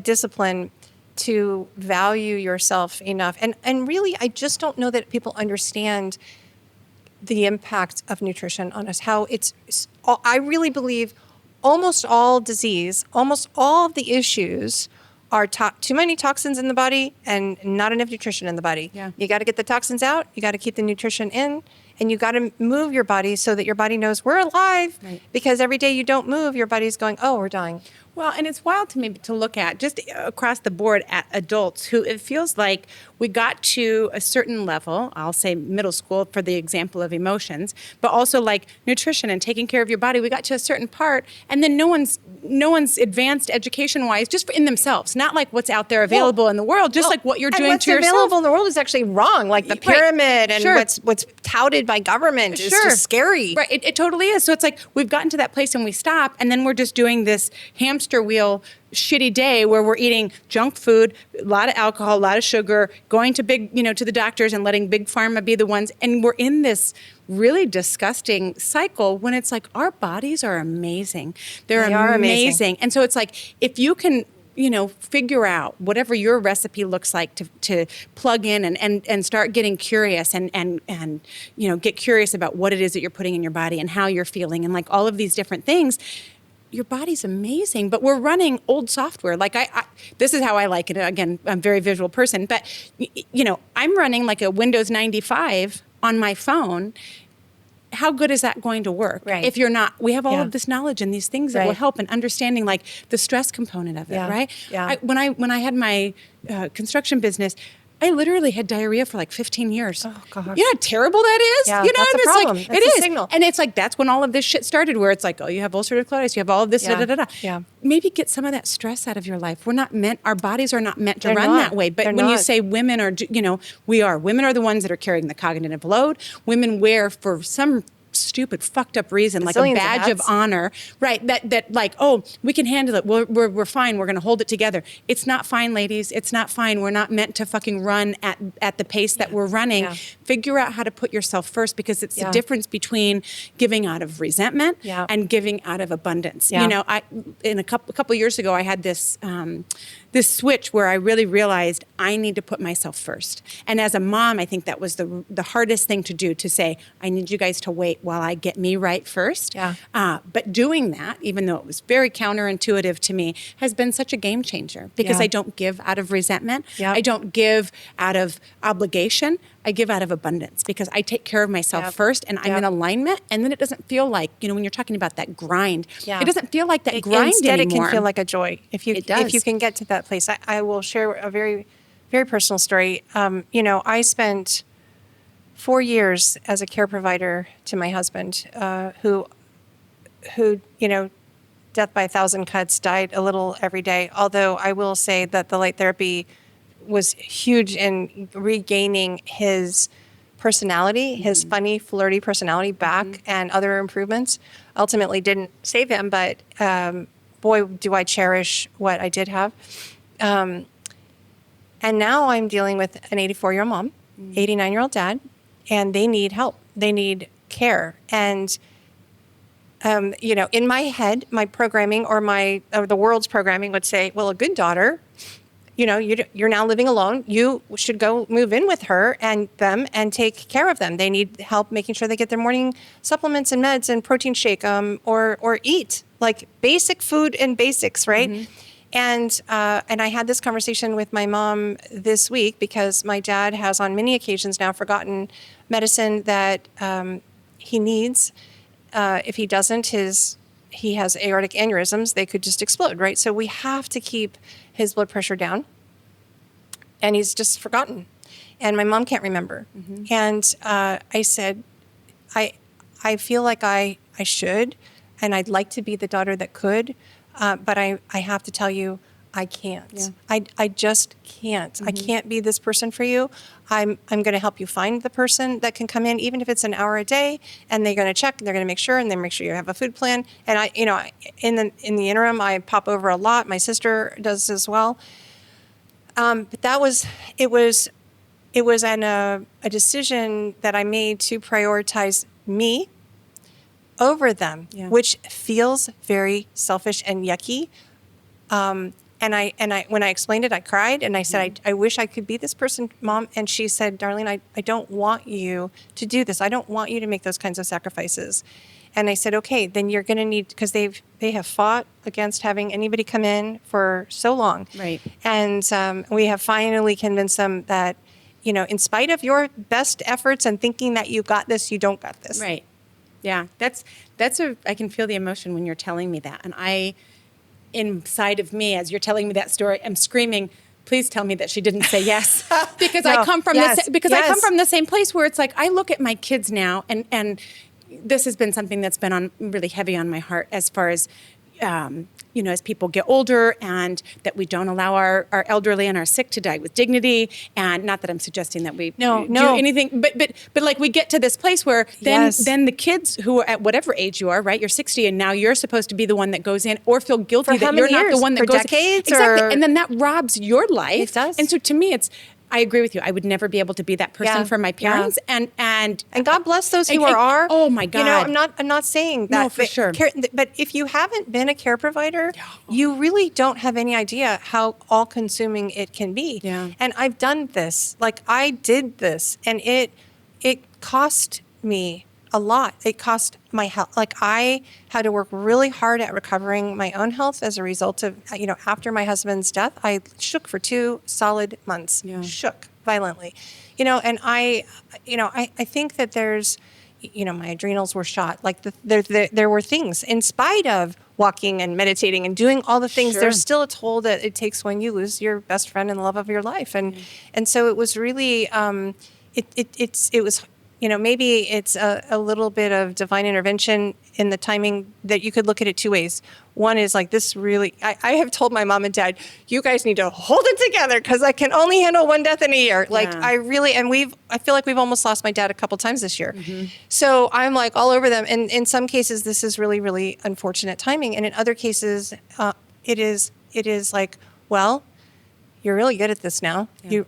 discipline to value yourself enough. And really, I just don't know that people understand the impact of nutrition on us, I really believe almost all disease, almost all of the issues are too many toxins in the body and not enough nutrition in the body. Yeah. You got to get the toxins out, you got to keep the nutrition in, and you got to move your body so that your body knows we're alive. Right. Because every day you don't move, your body's going, oh, we're dying. Well, and it's wild to me to look at just across the board at adults who it feels like we got to a certain level, I'll say middle school for the example of emotions, but also like nutrition and taking care of your body. We got to a certain part, and then no one's advanced education-wise just in themselves, not like what's out there available in the world, just like what you're doing to yourself. What's available in the world is actually wrong, like the pyramid and what's touted by government is just scary. Right, it totally is. So it's like we've gotten to that place and we stop, and then we're just doing this hamster wheel shitty day where we're eating junk food, a lot of alcohol, a lot of sugar, going to to the doctors and letting big pharma be the ones. And we're in this really disgusting cycle when it's like our bodies are amazing. They are amazing. And so it's like if you can figure out whatever your recipe looks like to plug in and start getting curious and get curious about what it is that you're putting in your body and how you're feeling and like all of these different things. Your body's amazing, but we're running old software. Like this is how I like it. Again, I'm a very visual person, but I'm running like a Windows 95 on my phone. How good is that going to work? Right. If you're not, we have all of this knowledge and these things that will help in understanding like the stress component of it, right? Yeah. When I had my construction business, I literally had diarrhea for like 15 years. Oh, gosh. You know how terrible that is? Yeah, and that's a it's problem. like, That's it a is. signal. And it's like, that's when all of this shit started where it's like, oh, you have ulcerative colitis, you have all of this, Yeah. Yeah. Maybe get some of that stress out of your life. Our bodies are not meant to They're run not. that way. But They're when you not. say women are, we are. Women are the ones that are carrying the cognitive load. Women wear for some stupid fucked up reason like a badge of honor, right? That like, oh, we can handle it, we're fine, we're gonna hold it together. It's not fine, ladies, it's not fine. We're not meant to fucking run at the pace that we're running. Figure out how to put yourself first, because it's the difference between giving out of resentment and giving out of abundance. I in a couple years ago I had this this switch where I really realized I need to put myself first. And as a mom, I think that was the hardest thing to do, to say, I need you guys to wait while I get me right first. But doing that, even though it was very counterintuitive to me, has been such a game changer, because I don't give out of resentment. I don't give out of obligation. I give out of abundance, because I take care of myself first, and I'm in alignment. And then it doesn't feel like, when you're talking about that grind, it doesn't feel like that grind Instead, anymore. it can feel like a joy. If you can get to that place. I will share a very, very personal story. I spent 4 years as a care provider to my husband, who, death by 1,000 cuts, died a little every day. Although I will say that the light therapy was huge in regaining his personality, his funny, flirty personality back, and other improvements. Ultimately didn't save him, but boy, do I cherish what I did have. And now I'm dealing with an 84-year-old mom, 89-year-old dad, and they need help. They need care. And, in my head, my programming or the world's programming would say, well, a good daughter, you're now living alone. You should go move in with her and them and take care of them. They need help making sure they get their morning supplements and meds and protein shake, or eat like basic food and basics, right? And I had this conversation with my mom this week, because my dad has on many occasions now forgotten medicine that he needs. If he doesn't, he has aortic aneurysms. They could just explode, right? So we have to keep his blood pressure down. And he's just forgotten. And my mom can't remember. And I said, I feel like I should, and I'd like to be the daughter that could. But I have to tell you, I can't. I just can't. I can't be this person for you. I'm going to help you find the person that can come in, even if it's an hour a day, and they're going to check, and they're going to make sure, and then make sure you have a food plan. And I, in the interim, I pop over a lot. My sister does as well. But it was a decision that I made to prioritize me over them, which feels very selfish and yucky. And when I explained it, I cried, and I said, I wish I could be this person, Mom. And she said, Darlene, I don't want you to do this. I don't want you to make those kinds of sacrifices. And I said, okay, then you're going to need, because they have fought against having anybody come in for so long. Right. And we have finally convinced them that, in spite of your best efforts and thinking that you got this, you don't got this. Right. Yeah. I can feel the emotion when you're telling me that. And inside of me, as you're telling me that story, I'm screaming, please tell me that she didn't say yes. Because I come from I come from the same place where it's like, I look at my kids now, and this has been something that's been really heavy on my heart as far as, as people get older, and that we don't allow our elderly and our sick to die with dignity. And not that I'm suggesting that we do anything, but like we get to this place where then the kids who are at whatever age you are, right? You're 60, and now you're supposed to be the one that goes in, or feel guilty that you're not the one that goes decades, in. Exactly. And then that robs your life. It does. And so to me, I agree with you. I would never be able to be that person for my parents, and God bless those who are. Oh my God! I'm not saying that. No, for sure. But if you haven't been a care provider, you really don't have any idea how all-consuming it can be. Yeah. And I've done this. Like, I did this, and it cost me a lot. It cost my health. Like, I had to work really hard at recovering my own health as a result of, after my husband's death, I shook for 2 solid months. Shook violently. And I think that there's, my adrenals were shot. Like, there were things, in spite of walking and meditating and doing all the things, there's still a toll that it takes when you lose your best friend and the love of your life. And so it was really, it was, maybe it's a little bit of divine intervention in the timing, that you could look at it 2 ways. One is like, this really, I have told my mom and dad, you guys need to hold it together, because I can only handle 1 death in a year. Like, I feel like we've almost lost my dad a couple times this year. Mm-hmm. So I'm like all over them. And in some cases, this is really, really unfortunate timing. And in other cases, it is like, well, you're really good at this now. Yeah.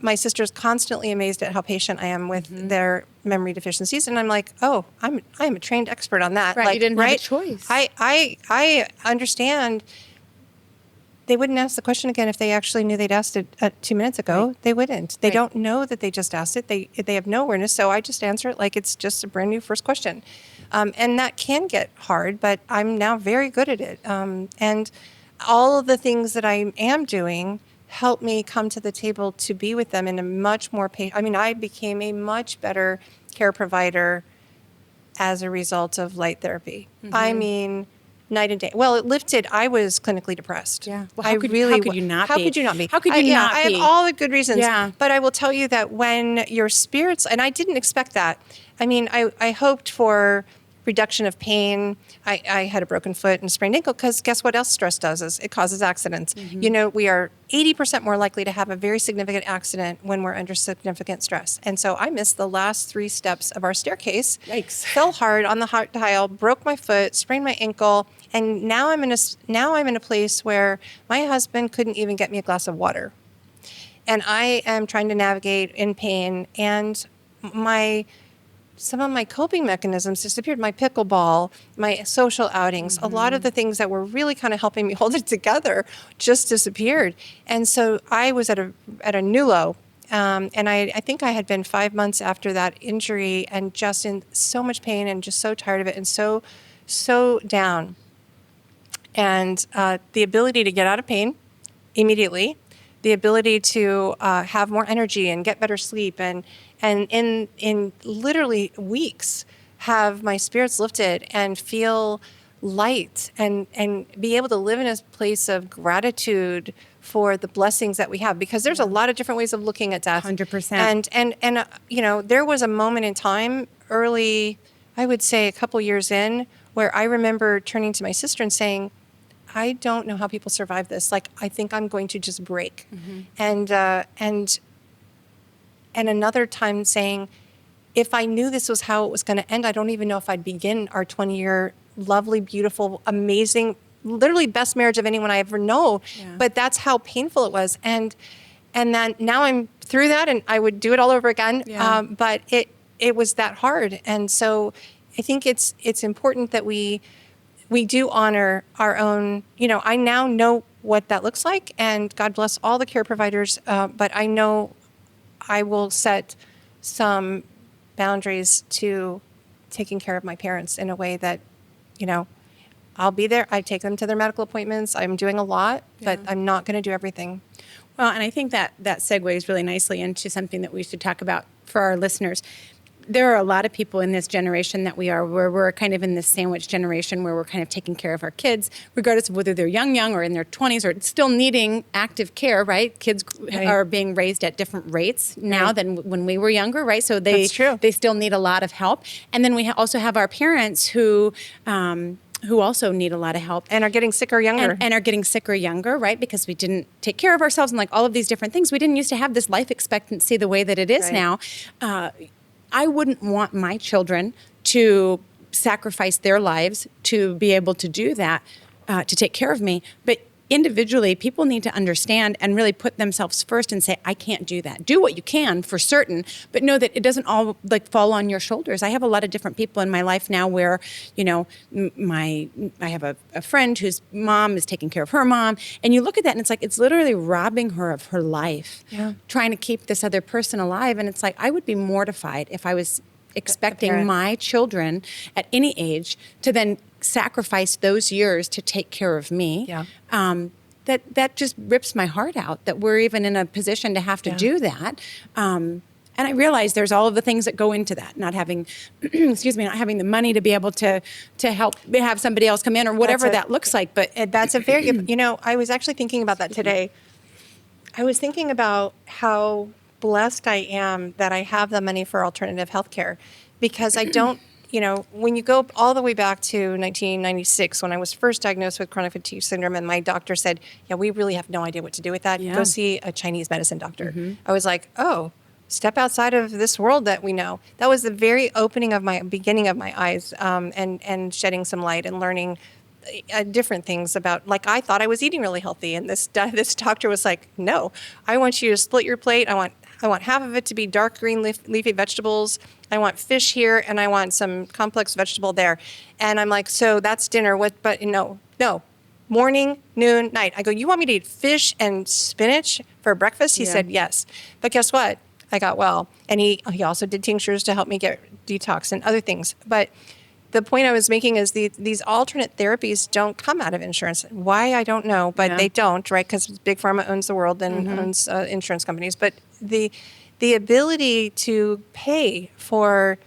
My sister's constantly amazed at how patient I am with their memory deficiencies, and I'm like, oh, I'm a trained expert on that. Right, like, you didn't have a choice. I understand. They wouldn't ask the question again if they actually knew they'd asked it 2 minutes ago. Right. They wouldn't. They don't know that they just asked it. They have no awareness. So I just answer it like it's just a brand new first question, and that can get hard. But I'm now very good at it, and all of the things that I am doing help me come to the table to be with them in a much more I became a much better care provider as a result of light therapy. Mm-hmm. Night and day. Well, it lifted. I was clinically depressed. Yeah. Well, how could you not be? How could you not be? I have all the good reasons. Yeah. But I will tell you that when your spirits, and I didn't expect that. I hoped for reduction of pain. I had a broken foot and sprained ankle, because guess what else stress does is it causes accidents. Mm-hmm. We are 80% more likely to have a very significant accident when we're under significant stress. And so I missed the last 3 steps of our staircase. Yikes. Fell hard on the hot tile, broke my foot, sprained my ankle, and now I'm in a place where my husband couldn't even get me a glass of water. And I am trying to navigate in pain, and some of my coping mechanisms disappeared. My pickleball, my social outings, a lot of the things that were really kind of helping me hold it together just disappeared. And so I was at a new low. And I think I had been 5 months after that injury, and just in so much pain, and just so tired of it, and so down. And the ability to get out of pain immediately, the ability to have more energy and get better sleep, and in literally weeks have my spirits lifted and feel light, and be able to live in a place of gratitude for the blessings that we have, because there's a lot of different ways of looking at death. 100%. And there was a moment in time early, I would say a couple years in, where I remember turning to my sister and saying, I don't know how people survive this. Like, I think I'm going to just break. And another time saying, if I knew this was how it was going to end, I don't even know if I'd begin our 20-year lovely, beautiful, amazing, literally best marriage of anyone I ever know. Yeah. But that's how painful it was. And then now I'm through that, and I would do it all over again. Yeah. But it was that hard. And so I think it's important that we do honor our own, I now know what that looks like, and God bless all the care providers. But I know I will set some boundaries to taking care of my parents in a way that, I'll be there. I take them to their medical appointments. I'm doing a lot, but I'm not going to do everything. Well, and I think that segues really nicely into something that we should talk about for our listeners. There are a lot of people in this generation that where we're kind of in this sandwich generation where we're kind of taking care of our kids, regardless of whether they're young or in their 20s or still needing active care, right? Kids are being raised at different rates now than when we were younger, right? So they still need a lot of help. And then we also have our parents who also need a lot of help. And are getting sicker younger. And are getting sicker younger, right? Because we didn't take care of ourselves and like all of these different things. We didn't used to have this life expectancy the way that it is now. I wouldn't want my children to sacrifice their lives to be able to do that, to take care of me. But individually, people need to understand and really put themselves first and say, I can't do that. Do what you can for certain, but know that it doesn't all like fall on your shoulders. I have a lot of different people in my life now where, I have a friend whose mom is taking care of her mom. And you look at that and it's like, it's literally robbing her of her life, trying to keep this other person alive. And it's like, I would be mortified if I was expecting my children at any age to then sacrifice those years to take care of me. That just rips my heart out that we're even in a position to have to do that. And I realize there's all of the things that go into that, not having, not having the money to be able to help have somebody else come in or whatever that looks like. But that's a very, I was actually thinking about that today. I was thinking about how blessed I am that I have the money for alternative healthcare, because I don't, when you go all the way back to 1996, when I was first diagnosed with chronic fatigue syndrome, and my doctor said, we really have no idea what to do with that. Go see a Chinese medicine doctor. I was like, oh, step outside of this world that we know. That was the very beginning of my eyes, and shedding some light and learning different things about, like, I thought I was eating really healthy. And this doctor was like, no, I want you to split your plate. I want half of it to be dark green leafy vegetables. I want fish here, and I want some complex vegetable there. And I'm like, so that's dinner. What? But no. Morning, noon, night. I go, you want me to eat fish and spinach for breakfast? He said, yes. But guess what? I got well. And he also did tinctures to help me get detox and other things. But the point I was making is these alternate therapies don't come out of insurance. Why, I don't know, but they don't, right? Because Big Pharma owns the world and owns insurance companies. But the ability to pay for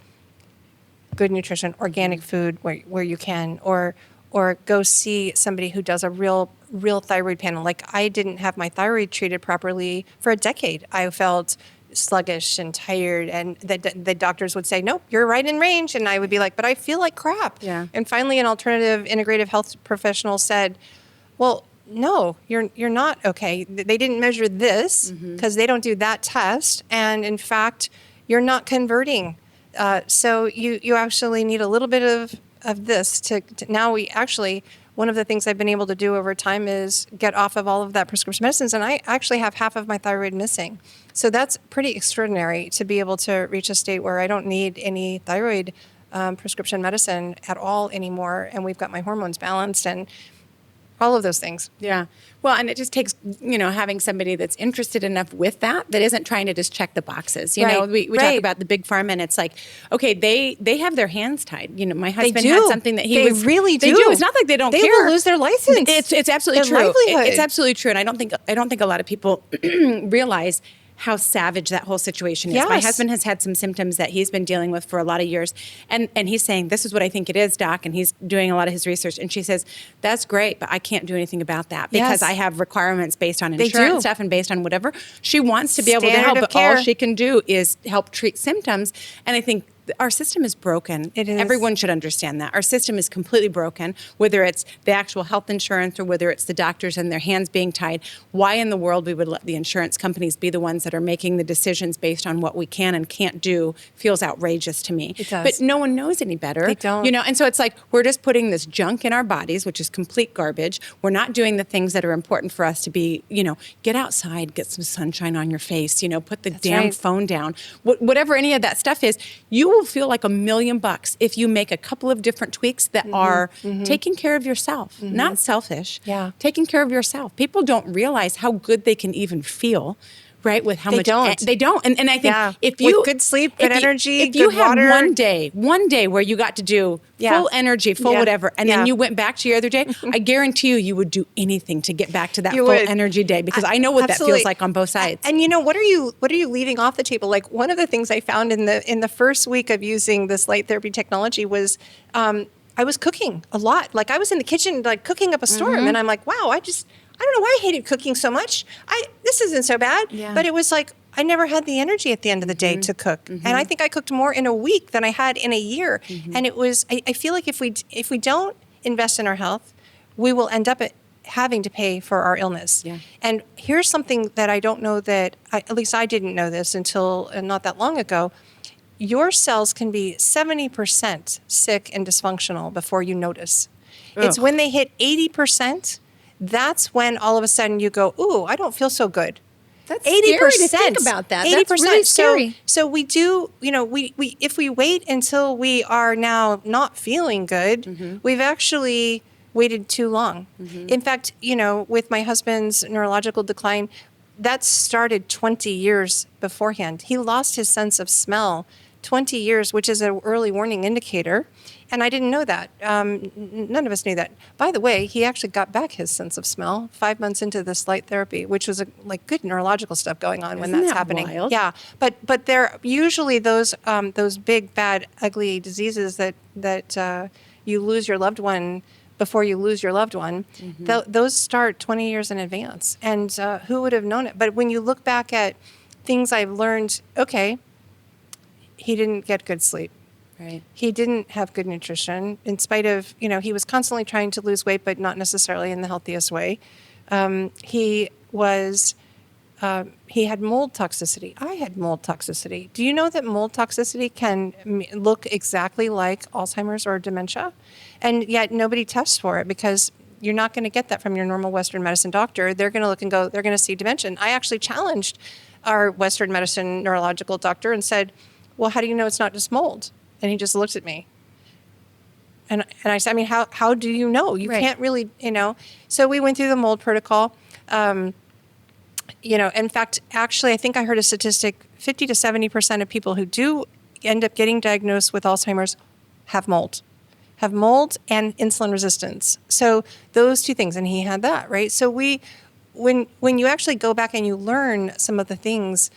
good nutrition, organic food where you can, or go see somebody who does a real thyroid panel. Like, I didn't have my thyroid treated properly for a decade. I felt sluggish and tired, and the doctors would say, nope, you're right in range. And I would be like, but I feel like crap. And finally, an alternative integrative health professional said, well, no, you're not okay. They didn't measure this because they don't do that test. And in fact, you're not converting. So you actually need a little bit of this to now one of the things I've been able to do over time is get off of all of that prescription medicines. And I actually have half of my thyroid missing. So that's pretty extraordinary to be able to reach a state where I don't need any thyroid prescription medicine at all anymore. And we've got my hormones balanced and all of those things. Yeah. Well, and it just takes, having somebody that's interested enough with that isn't trying to just check the boxes. We talk about the big pharma, and it's like, okay, they have their hands tied. My husband had something that they really do. They do. It's not like they don't care. They will lose their license. It's absolutely true. Livelihood. It's absolutely true. And I don't think a lot of people realize how savage that whole situation is. Yes. My husband has had some symptoms that he's been dealing with for a lot of years. And he's saying, this is what I think it is, doc. And he's doing a lot of his research. And she says, that's great, but I can't do anything about that because I have requirements based on insurance stuff and based on whatever. She wants to be able to help, but all she can do is help treat symptoms. And I think our system is broken. It is. Everyone should understand that. Our system is completely broken, whether it's the actual health insurance or whether it's the doctors and their hands being tied. Why in the world we would let the insurance companies be the ones that are making the decisions based on what we can and can't do feels outrageous to me. It does. But no one knows any better. They don't. You know, and so it's like we're just putting this junk in our bodies, which is complete garbage. We're not doing the things that are important for us to be, you know, get outside, get some sunshine on your face, you know, put the damn right. phone down. Whatever any of that stuff is, you will feel like $1,000,000 if you make a couple of different tweaks that are taking care of yourself, not selfish, taking care of yourself. People don't realize how good they can even feel. Right, with how They much don't. they don't, and I think if you with good sleep, good energy, if you good had water. one day where you got to do full energy, full whatever, and then you went back to your other day, I guarantee you would do anything to get back to that full energy day because I know what that feels like on both sides. And you know, what are you leaving off the table? Like one of the things I found in the first week of using this light therapy technology was I was cooking a lot. Like I was in the kitchen like cooking up a storm, and I'm like, wow, I don't know why I hated cooking so much. This isn't so bad. But it was like I never had the energy at the end of the day to cook. And I think I cooked more in a week than I had in a year. And it was I feel like if we don't invest in our health, we will end up having to pay for our illness. And here's something that I don't know that at least I didn't know this until not that long ago. Your cells can be 70% sick and dysfunctional before you notice. Ugh. It's when they hit 80%. That's when all of a sudden you go, ooh, I don't feel so good. That's 80%. Scary to think about that. 80%. That's really scary. So we do, you know, we if we wait until we are now not feeling good, we've actually waited too long. In fact, you know, with my husband's neurological decline, that started 20 years beforehand. He lost his sense of smell 20 years, which is an early warning indicator. And I didn't know that. None of us knew that. By the way, he actually got back his sense of smell 5 months into this light therapy, which was like good neurological stuff going on when that's happening. Wild? Yeah, but they're usually those big, bad, ugly diseases that you lose your loved one before you lose your loved one. Those start 20 years in advance. And who would have known it? But when you look back at things I've learned, okay, he didn't get good sleep. Right. He didn't have good nutrition in spite of, you know, he was constantly trying to lose weight, but not necessarily in the healthiest way. He had mold toxicity. I had mold toxicity. Do you know that mold toxicity can look exactly like Alzheimer's or dementia? And yet nobody tests for it because you're not going to get that from your normal Western medicine doctor. They're going to look and go, they're going to see dementia. I actually challenged our Western medicine neurological doctor and said, well, how do you know it's not just mold? And he just looked at me. And I said, I mean, how do you know? You can't really, you know. So we went through the mold protocol. You know, in fact, actually, I think I heard a statistic, 50 to 70% of people who do end up getting diagnosed with Alzheimer's have mold and insulin resistance. So those two things, and he had that, right? So when you actually go back and you learn some of the things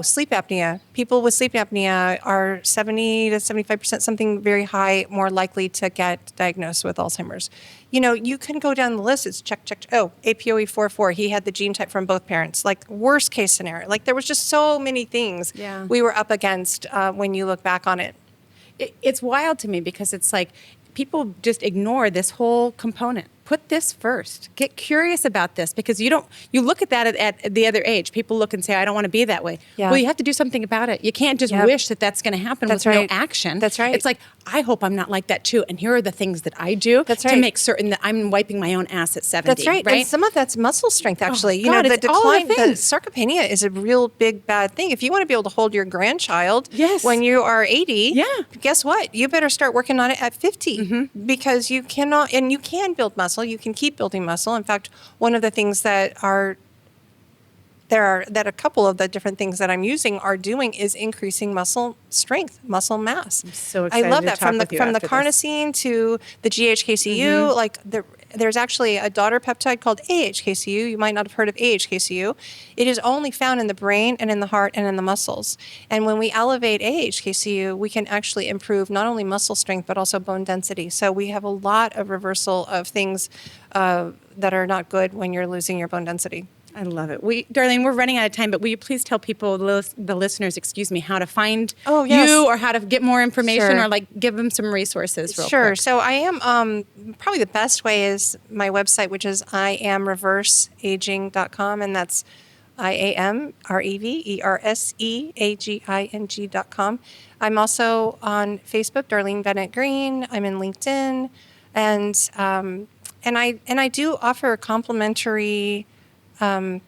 sleep apnea. People with sleep apnea are 70 to 75%, something very high, more likely to get diagnosed with Alzheimer's. You know, you can go down the list. It's check. Oh, APOE4/4. He had the gene type from both parents. Like worst case scenario. Like there was just so many things we were up against when you look back on it. It's wild to me because it's like people just ignore this whole component. Put this first. Get curious about this because you look at that at the other age. People look and say, I don't want to be that way. Yeah. Well, you have to do something about it. You can't just wish that that's going to happen with no action. That's right. It's like, I hope I'm not like that too. And here are the things that I do to make certain that I'm wiping my own ass at 70. That's right. And some of that's muscle strength, actually. God, the decline, the sarcopenia is a real big, bad thing. If you want to be able to hold your grandchild when you are 80, guess what? You better start working on it at 50 because you cannot, and you can build muscle. You can keep building muscle. In fact, one of the things that a couple of the different things that I'm using are doing is increasing muscle strength, muscle mass. I'm so excited. I love that from the carnosine to the GHK-CU. Like there's actually a daughter peptide called AHK-CU. You might not have heard of AHK-CU. It is only found in the brain and in the heart and in the muscles. And when we elevate AHK-CU, we can actually improve not only muscle strength but also bone density. So we have a lot of reversal of things that are not good when you're losing your bone density. I love it. Darlene, we're running out of time, but will you please tell people, the listeners, how to find you or how to get more information or give them some resources real quick? So I am, probably the best way is my website, which is iamreverseaging.com, and that's IAMREVERSEAGING.com. I'm also on Facebook, Darlene Bennett Greene. I'm in LinkedIn, and I do offer complimentary to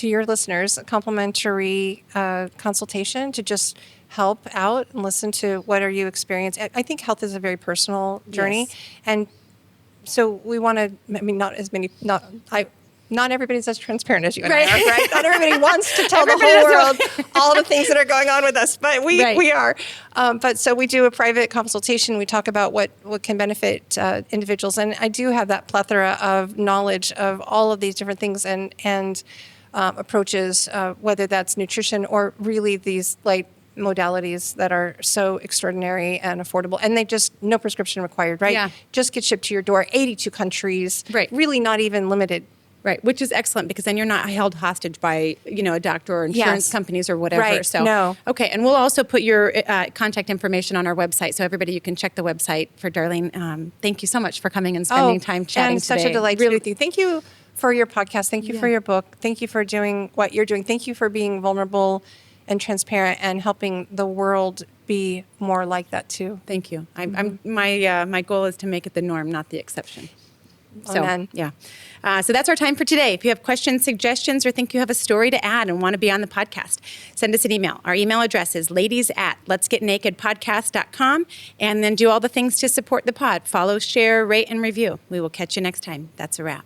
your listeners, a complimentary consultation to just help out and listen to what are you experiencing. I think health is a very personal journey, and so we want to. I mean, not everybody's as transparent as you and I are, right? Not everybody wants to tell the whole world all the things that are going on with us, but we are. But so we do a private consultation. We talk about what can benefit individuals, and I do have that plethora of knowledge of all of these different things and approaches, whether that's nutrition or really these light modalities that are so extraordinary and affordable, and they just no prescription required, right? Yeah. Just get shipped to your door, 82 countries, right? Really not even limited. Right, which is excellent because then you're not held hostage by, a doctor or insurance companies or whatever. Right. So, no. Okay, and we'll also put your contact information on our website, so everybody, you can check the website for Darlene. Thank you so much for coming and spending time chatting today. Such a delight to be with you. Thank you for your podcast. Thank you for your book. Thank you for doing what you're doing. Thank you for being vulnerable and transparent and helping the world be more like that too. Thank you. My goal is to make it the norm, not the exception. So, Amen. So that's our time for today. If you have questions, suggestions, or think you have a story to add and want to be on the podcast, send us an email. Our email address is ladies@letsgetnakedpodcast.com, and then do all the things to support the pod. Follow, share, rate, and review. We will catch you next time. That's a wrap.